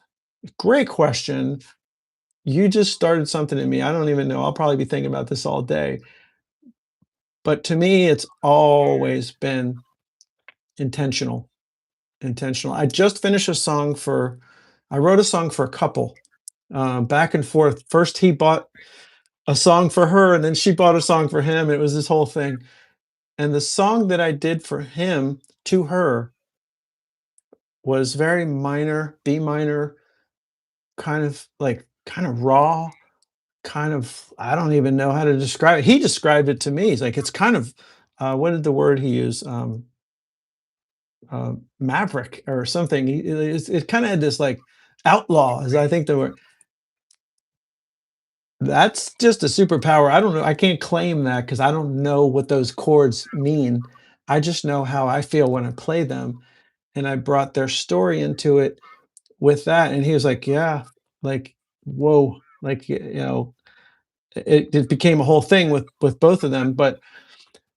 great question. You just started something in me. I don't even know. I'll probably be thinking about this all day. But to me, it's always been intentional. Intentional. I just finished a song for, I wrote a song for a couple, back and forth. First, he bought a song for her, and then she bought a song for him. It was this whole thing. And the song that I did for him to her was very minor, B minor, kind of raw, kind of, I don't even know how to describe it. He described it to me. He's like, it's kind of, what did the word he used? Maverick or something. It kind of had this like outlaw, is I think the word. That's just a superpower. I don't know. I can't claim that because I don't know what those chords mean. I just know how I feel when I play them. And I brought their story into it with that. And he was like, yeah, like, whoa, like, you know, it became a whole thing with both of them. But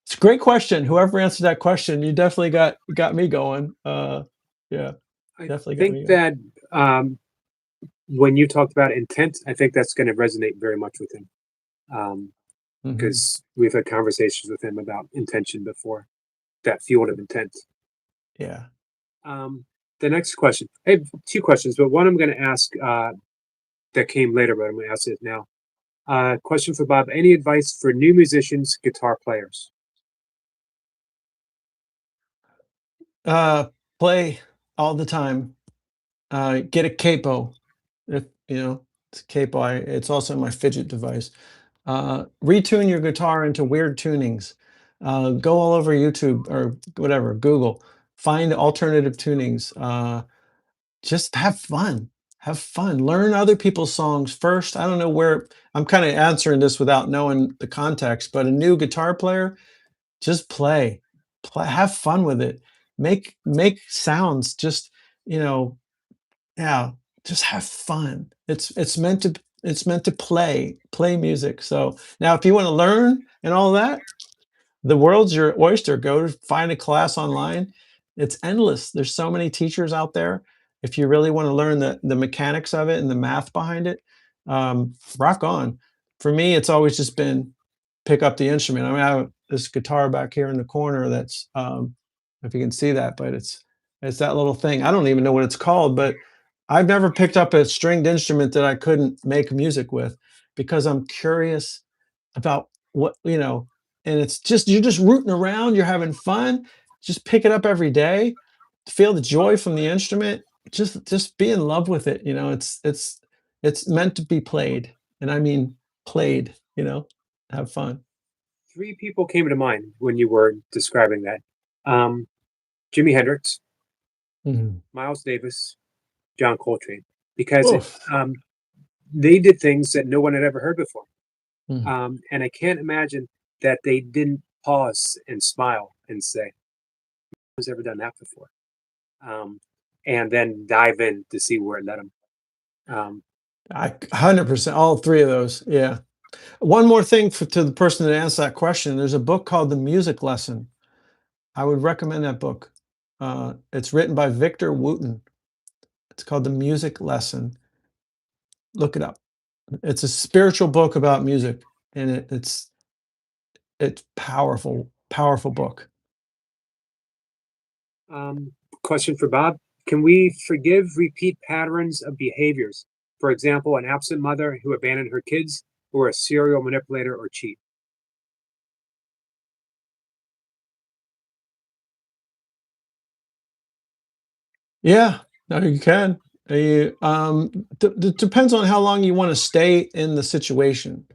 it's a great question. Whoever answered that question, you definitely got me going. Yeah, I definitely got think me going. that when you talked about intent, I think that's going to resonate very much with him Mhm. because we've had conversations with him about intention before, that field of intent. Yeah. The next question, I have two questions, but one I'm going to ask that came later, but I'm going to ask it now. Question for Bob: any advice for new musicians, guitar players? Uh, Play all the time. Get a capo. If you know, it's a capo. It's also my fidget device. Retune your guitar into weird tunings. Go all over YouTube or whatever, Google. Find alternative tunings. Just have fun. Have fun. Learn other people's songs first. I don't know where I'm kind of answering this without knowing the context, but a new guitar player, just play, have fun with it. Make sounds. Just you know, yeah, just have fun. It's meant to play music. So now, if you want to learn and all that, the world's your oyster. Go find a class online. It's endless. There's so many teachers out there. If you really want to learn the mechanics of it and the math behind it, rock on. For me, it's always just been pick up the instrument. I mean, I have this guitar back here in the corner that's, if you can see that, but it's that little thing. I don't even know what it's called, but I've never picked up a stringed instrument that I couldn't make music with because I'm curious about what, and it's just you're just rooting around, you're having fun. Just pick it up every day, feel the joy from the instrument. Just be in love with it. It's meant to be played, and I mean played. Have fun. Three people came to mind when you were describing that: um, Jimi Hendrix, Mhm. Miles Davis, John Coltrane, because Oof. they did things that no one had ever heard before. Mm. And I can't imagine that they didn't pause and smile and say, "Who's ever done that before?" Um, and then dive in to see where it led them. Um, 100%, all three of those. Yeah. One more thing to the person that asked that question. There's a book called The Music Lesson. I would recommend that book. It's written by Victor Wooten. It's called The Music Lesson. Look it up. It's a spiritual book about music, and it's powerful, powerful book. um, Question for Bob: can we forgive repeat patterns of behaviors? For example, an absent mother who abandoned her kids, or a serial manipulator or cheat. Yeah, no, you can. Depends on how long you want to stay in the situation.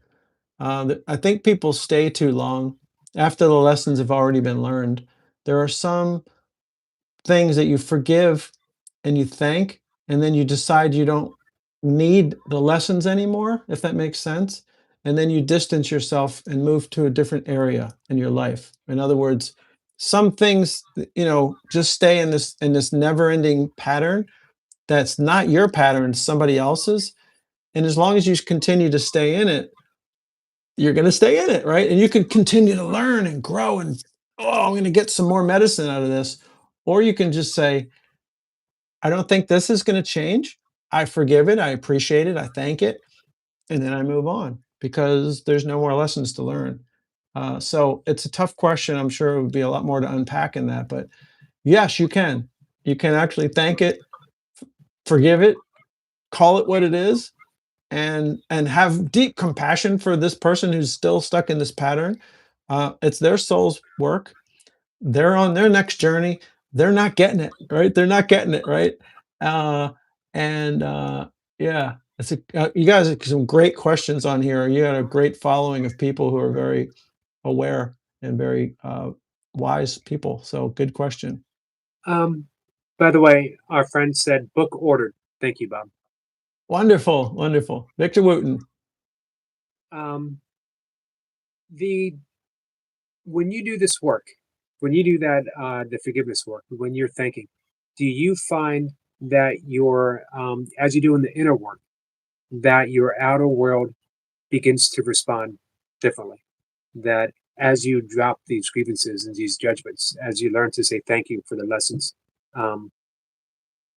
I think people stay too long after the lessons have already been learned. There are some things that you forgive and you thank, and then you decide you don't need the lessons anymore, if that makes sense. And then you distance yourself and move to a different area in your life. In other words, some things, just stay in this never-ending pattern that's not your pattern, it's somebody else's. And as long as you continue to stay in it, you're going to stay in it, right? And you can continue to learn and grow and, oh, I'm going to get some more medicine out of this. Or you can just say, I don't think this is going to change. I forgive it. I appreciate it. I thank it. And then I move on because there's no more lessons to learn. So it's a tough question. I'm sure it would be a lot more to unpack in that. But yes, you can. You can actually thank it, forgive it, call it what it is, and have deep compassion for this person who's still stuck in this pattern. It's their soul's work. They're on their next journey. They're not getting it right. They're not getting it right. Uh, and Yeah, you guys have some great questions on here. You got a great following of people who are very aware and very wise people. So good question. Um, by the way, our friend said book ordered. Thank you, Bob. Wonderful, wonderful. Victor Wooten. Um, the when you do this work, when you do that the forgiveness work, when you're thinking, do you find that your as you do in the inner work, that your outer world begins to respond differently? That as you drop these grievances and these judgments, as you learn to say thank you for um,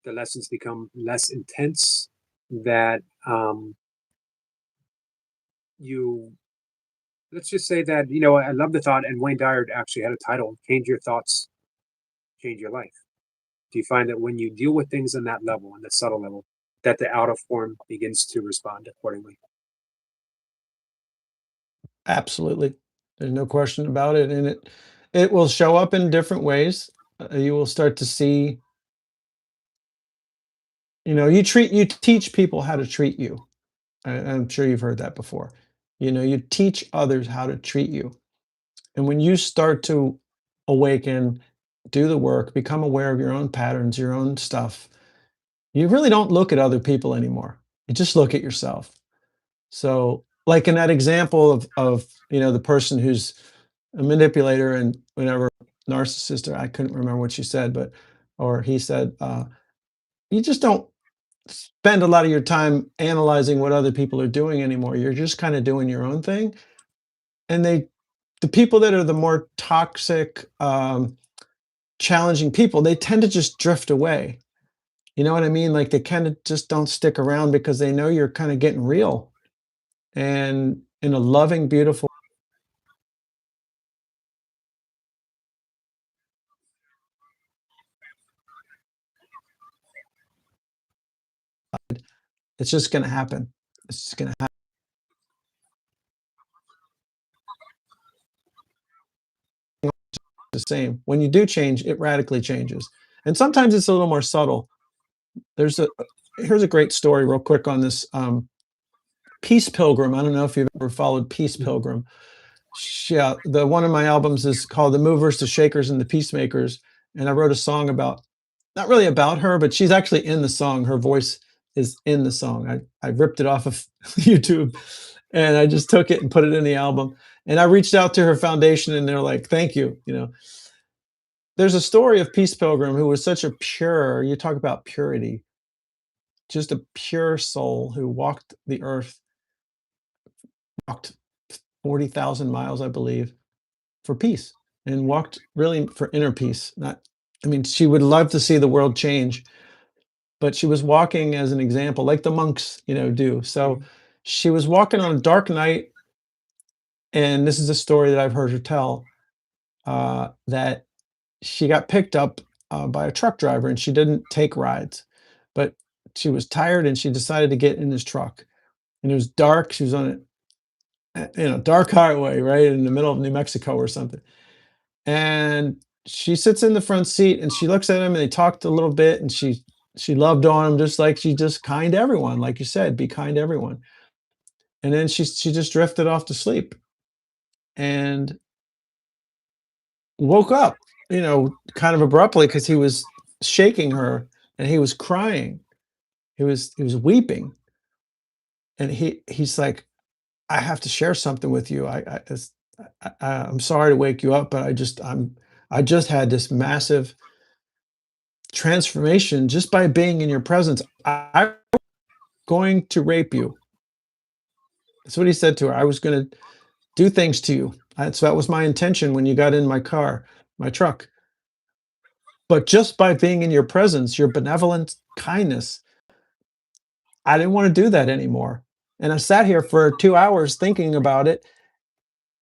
the lessons become less intense. That you let's just say that I love the thought, and Wayne Dyer actually had a title: "Change Your Thoughts, Change Your Life." Do you find that when you deal with things on that level, on the subtle level, that the outer form begins to respond accordingly? Absolutely. There's no question about it. And it will show up in different ways. You will start to see, you teach people how to treat you. I'm sure you've heard that before. You teach others how to treat you. And when you start to awaken, do the work, become aware of your own patterns, your own stuff, you really don't look at other people anymore. You just look at yourself. So, like in that example of the person who's a manipulator and whatever, narcissist, or I couldn't remember what she said, but or he said, you just don't spend a lot of your time analyzing what other people are doing anymore. You're just kind of doing your own thing. And the people that are the more toxic, challenging people, they tend to just drift away. You know what I mean? Like they kind of just don't stick around because they know you're kind of getting real and in a loving, beautiful. It's just going to happen. It's just going to happen the same. When you do change, it radically changes. And sometimes it's a little more subtle. There's a Here's a great story real quick on this Peace Pilgrim. I don't know if you've ever followed Peace Mhm. Pilgrim. Yeah, the one of my albums is called The Movers, the Shakers, and the Peacemakers. And I wrote a song about, not really about her, but she's actually in the song. Her voice is in the song. I ripped it off of YouTube and I just took it and put it in the album. And I reached out to her foundation and they're like, thank you, there's a story of Peace Pilgrim who was such a pure, you talk about purity, just a pure soul who walked the earth, walked 40,000 miles, I believe, for peace, and walked really for inner peace. Not, I mean, she would love to see the world change, but she was walking as an example, like the monks, do. So Mhm. she was walking on a dark night, and this is a story that I've heard her tell, that she got picked up by a truck driver, and she didn't take rides, but she was tired and she decided to get in his truck. And it was dark. She was on a dark highway, right in the middle of New Mexico or something. And she sits in the front seat and she looks at him and they talked a little bit, and she loved on him just like she just kind to everyone, like you said, be kind to everyone. And then she just drifted off to sleep and woke up, kind of abruptly because he was shaking her and he was crying. He was weeping, and he's like, "I have to share something with you. I'm sorry to wake you up, but I just had this massive transformation just by being in your presence. I'm going to rape you." That's what he said to her. "I was going to do things to you. So that was my intention when you got in my car, my truck. But just by being in your presence, your benevolent kindness, I didn't want to do that anymore." And I sat here for 2 hours thinking about it,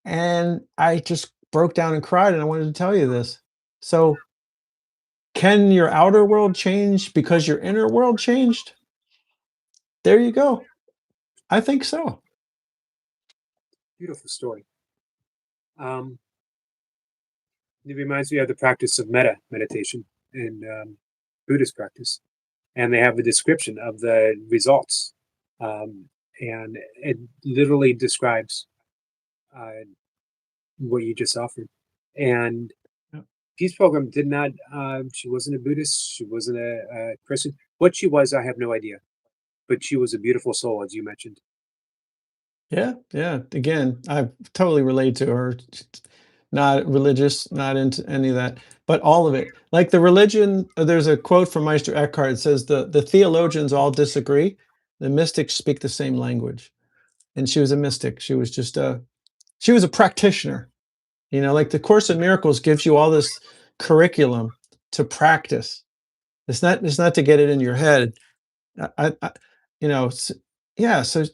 and I just broke down and cried, and I wanted to tell you this. So, can your outer world change because your inner world changed? There you go. I think so. Beautiful story. It reminds me of the practice of metta meditation in Buddhist practice, and they have a description of the results, and it literally describes uh, what you just offered. And Yep. Peace Program did not. She wasn't a Buddhist. She wasn't a Christian. What she was, I have no idea. But she was a beautiful soul, as you mentioned. Yeah, yeah. Again, I totally relate to her. Not religious, not into any of that, but all of it. Like the religion, there's a quote from Meister Eckhart. It says the theologians all disagree. The mystics speak the same language. And she was a mystic. She was a practitioner. Like the Course in Miracles gives you all this curriculum to practice. It's not to get it in your head. I you know, s- yeah. So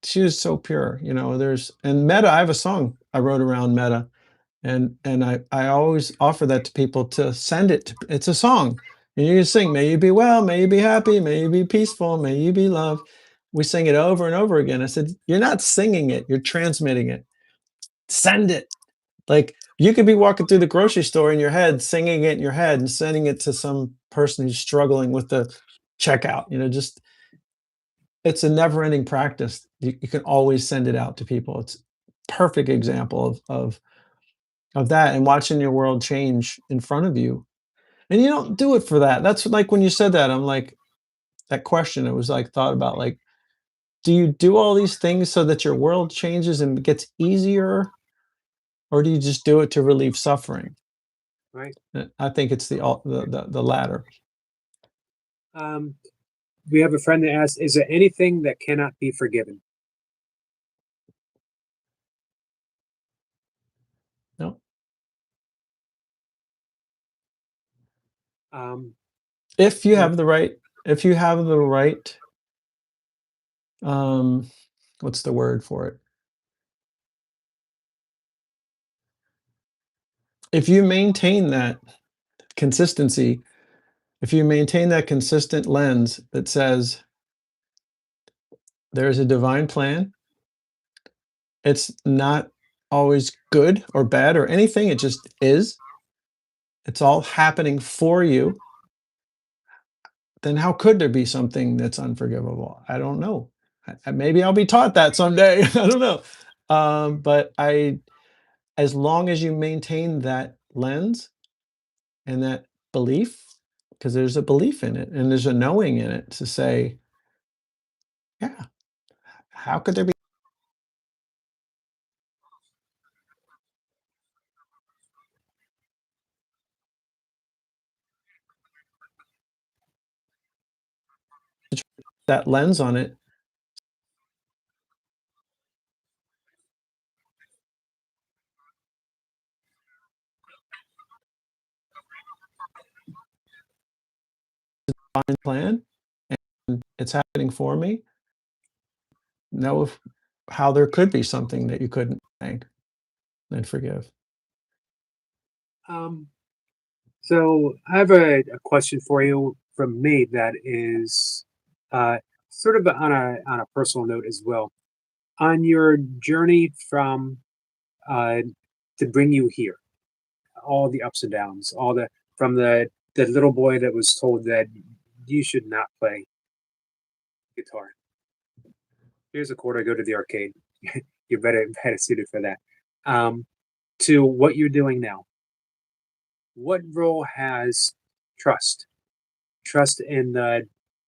she was so pure. And metta. I have a song I wrote around metta, and I always offer that to people to send it. It's a song, and you sing. May you be well. May you be happy. May you be peaceful. May you be loved. We sing it over and over again. I said, you're not singing it. You're transmitting it. Send it. Like, you could be walking through the grocery store in your head, singing it in your head and sending it to some person who's struggling with the checkout. Just it's a never-ending practice. You can always send it out to people. It's perfect example of that, and watching your world change in front of you. And you don't do it for that. That's like when you said that, I'm like, that question, it was like thought about, like, do you do all these things so that your world changes and gets easier, or do you just do it to relieve suffering? Right. I think it's the latter. Um, we have a friend that asks, "Is there anything that cannot be forgiven?" No. Um, If you yeah, have the right if you have the right, um, what's the word for it? If you maintain that consistency, if you maintain that consistent lens that says there's a divine plan, it's not always good or bad or anything, it just is. It's all happening for you. Then how could there be something that's unforgivable? I don't know. Maybe I'll be taught that someday. I don't know. But as long as you maintain that lens and that belief, because there's a belief in it and there's a knowing in it to say, yeah, how could there be? that lens on it. Divine plan, and it's happening for me. Know if how there could be something that you couldn't thank and forgive. Um, so I have a question for you from me that is uh, sort of on a personal note as well. On your journey from uh, to bring you here, all the ups and downs, all the from the little boy that was told that you should not play guitar. Here's a quarter, go to the arcade. You're better suited for that. Um, to what you're doing now. What role has trust? Trust in the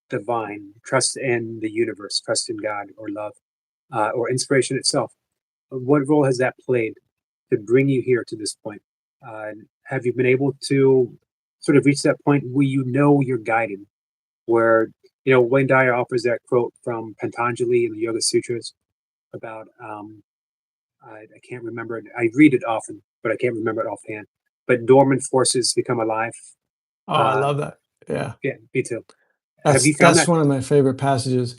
divine, trust in the universe, trust in God or love, or inspiration itself. What role has that played to bring you here to this point? Have you been able to sort of reach that point where you know you're guided? Where Wayne Dyer offers that quote from Patanjali in the Yoga Sutras about I can't remember it. I read it often, but I can't remember it offhand. But dormant forces become alive. Oh, I Uh, love that. Yeah. yeah, me too. Have That's you found that's that? one of my favorite passages.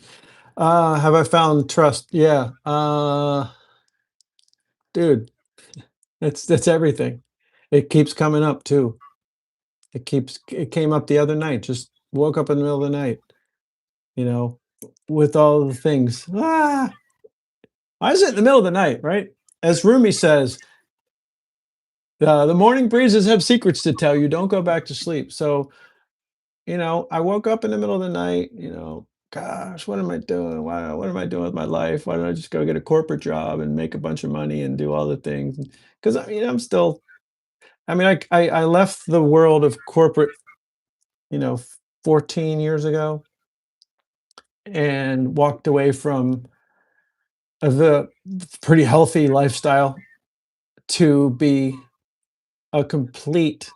Have I found trust? Yeah. Dude, that's everything. It keeps coming up too. It came up the other night. Just woke up in the middle of the night, you know, with all the things. Why is it in the middle of the night, right? As Rumi says, the morning breezes have secrets to tell you. Don't go back to sleep. So, I woke up in the middle of the night, gosh, what am I doing? What am I doing with my life? Why don't I just go get a corporate job and make a bunch of money and do all the things? Because I'm still, I left the world of corporate, you know, 14 years ago and walked away from the pretty healthy lifestyle to be a complete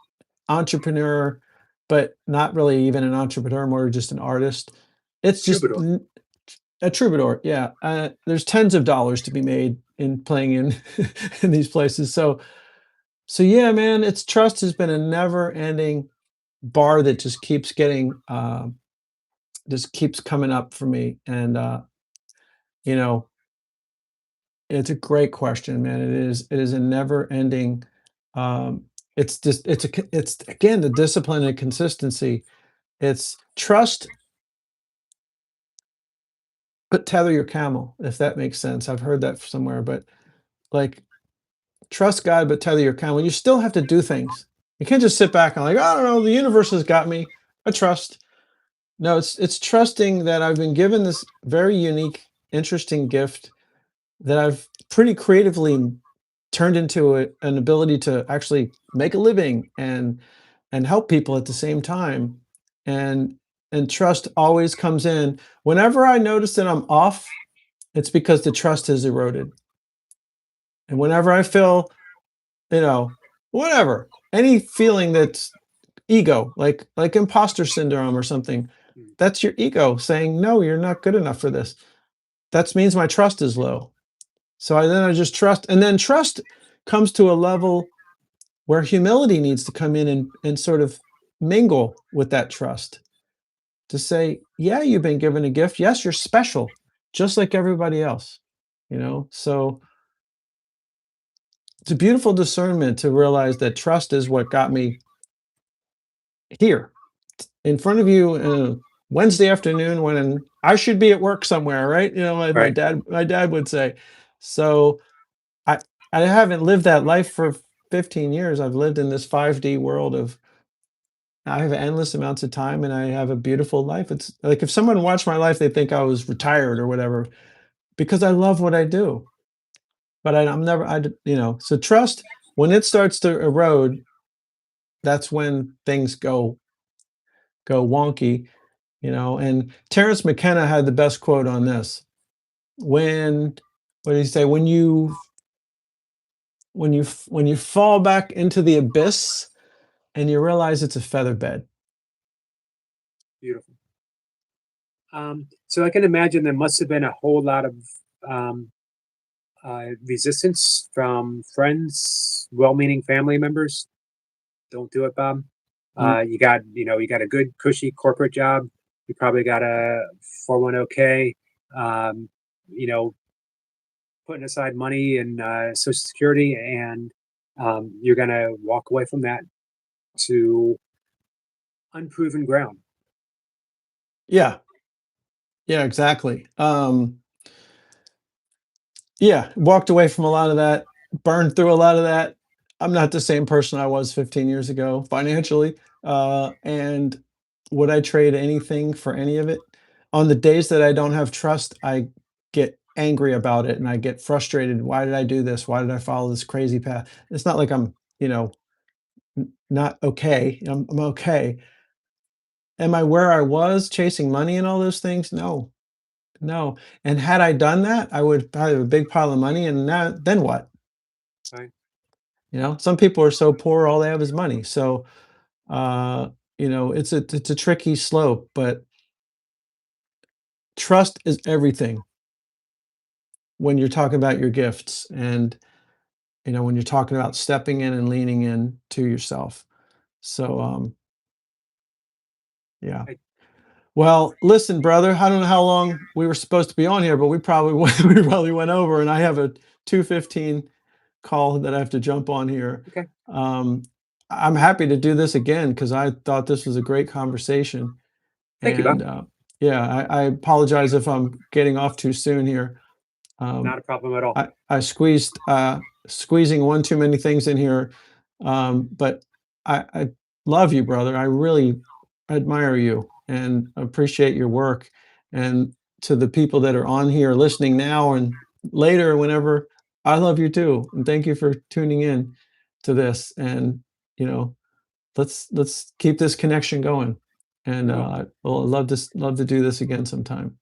entrepreneur, but not really even an entrepreneur, more just an artist. It's just Troubadour. a troubadour. Yeah, there's tens of dollars to be made in playing in in these places. So yeah, man, it's trust has been a never-ending bar that just keeps coming up for me, and you know, it's a great question, man. It is a never-ending. It's just it's again the discipline and consistency. It's trust, but tether your camel, if that makes sense. I've heard that somewhere, but like trust God, but tether your camel. You still have to do things. You can't just sit back and like, I don't know, the universe has got me. I trust. No, it's trusting that I've been given this very unique, interesting gift that I've pretty creatively turned into an ability to actually make a living and help people at the same time. And and trust always comes in. Whenever I notice that I'm off, it's because the trust has eroded. And whenever I feel, you know, whatever, any feeling that's ego, like imposter syndrome or something, Mm. that's your ego saying, no, you're not good enough for this. That means my trust is low. So I just trust, and then trust comes to a level where humility needs to come in and sort of mingle with that trust to say, yeah, you've been given a gift. Yes, you're special, just like everybody else, So it's a beautiful discernment to realize that trust is what got me here in front of you Wednesday afternoon when I should be at work somewhere, right? Like my Right. dad would say. So I I haven't lived that life for 15 years. I've lived in this 5D world of I have endless amounts of time and I have a beautiful life. It's like if someone watched my life, they think I was retired or whatever because I love what I do. But I'm never, so trust, when it starts to erode, that's when things go wonky, and Terence McKenna had the best quote on this. When, what did he say? When you fall back into the abyss and you realize it's a feather bed. Beautiful. So I can imagine there must have been a whole lot of um, resistance from friends, well-meaning family members. Don't do it, Bob. Mm. You got a good cushy corporate job. You probably got a 401k. Um, you know, putting aside money and Social Security, and you're gonna walk away from that to unproven ground. Yeah, yeah, exactly. Yeah, walked away from a lot of that, burned through a lot of that. I'm not the same person I was 15 years ago financially. And would I trade anything for any of it? On the days that I don't have trust, I get angry about it and I get frustrated. Why did I do this? Why did I follow this crazy path? It's not like I'm, not okay. I'm okay. Am I where I was chasing money and all those things? No, no. And had I done that, I would probably have a big pile of money. And now, then what? Right? Some people are so poor, all they have is money. So, uh, it's a tricky slope, but trust is everything when you're talking about your gifts and, when you're talking about stepping in and leaning in to yourself. So, yeah. I, Well, listen, brother, I don't know how long we were supposed to be on here, but we probably we probably went over, and I have a 2:15 call that I have to jump on here. okay. Um, I'm happy to do this again because I thought this was a great conversation. Thank you, Bob. And yeah, I apologize if I'm getting off too soon here. Not Um, a problem at all. I squeezed squeezing one too many things in here, but I love you, brother. I really admire you and appreciate your work. And to the people that are on here listening now and later, whenever, I love you too. And thank you for tuning in to this. And you know, let's keep this connection going. And We will. I'll love to do this again sometime.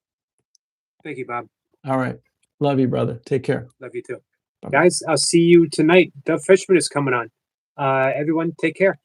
Thank you, Bob. All right, love you, brother. Take care. Love you too. Bye bye. Guys, I'll see you tonight. Doug Fishman is coming on. Everyone, take care.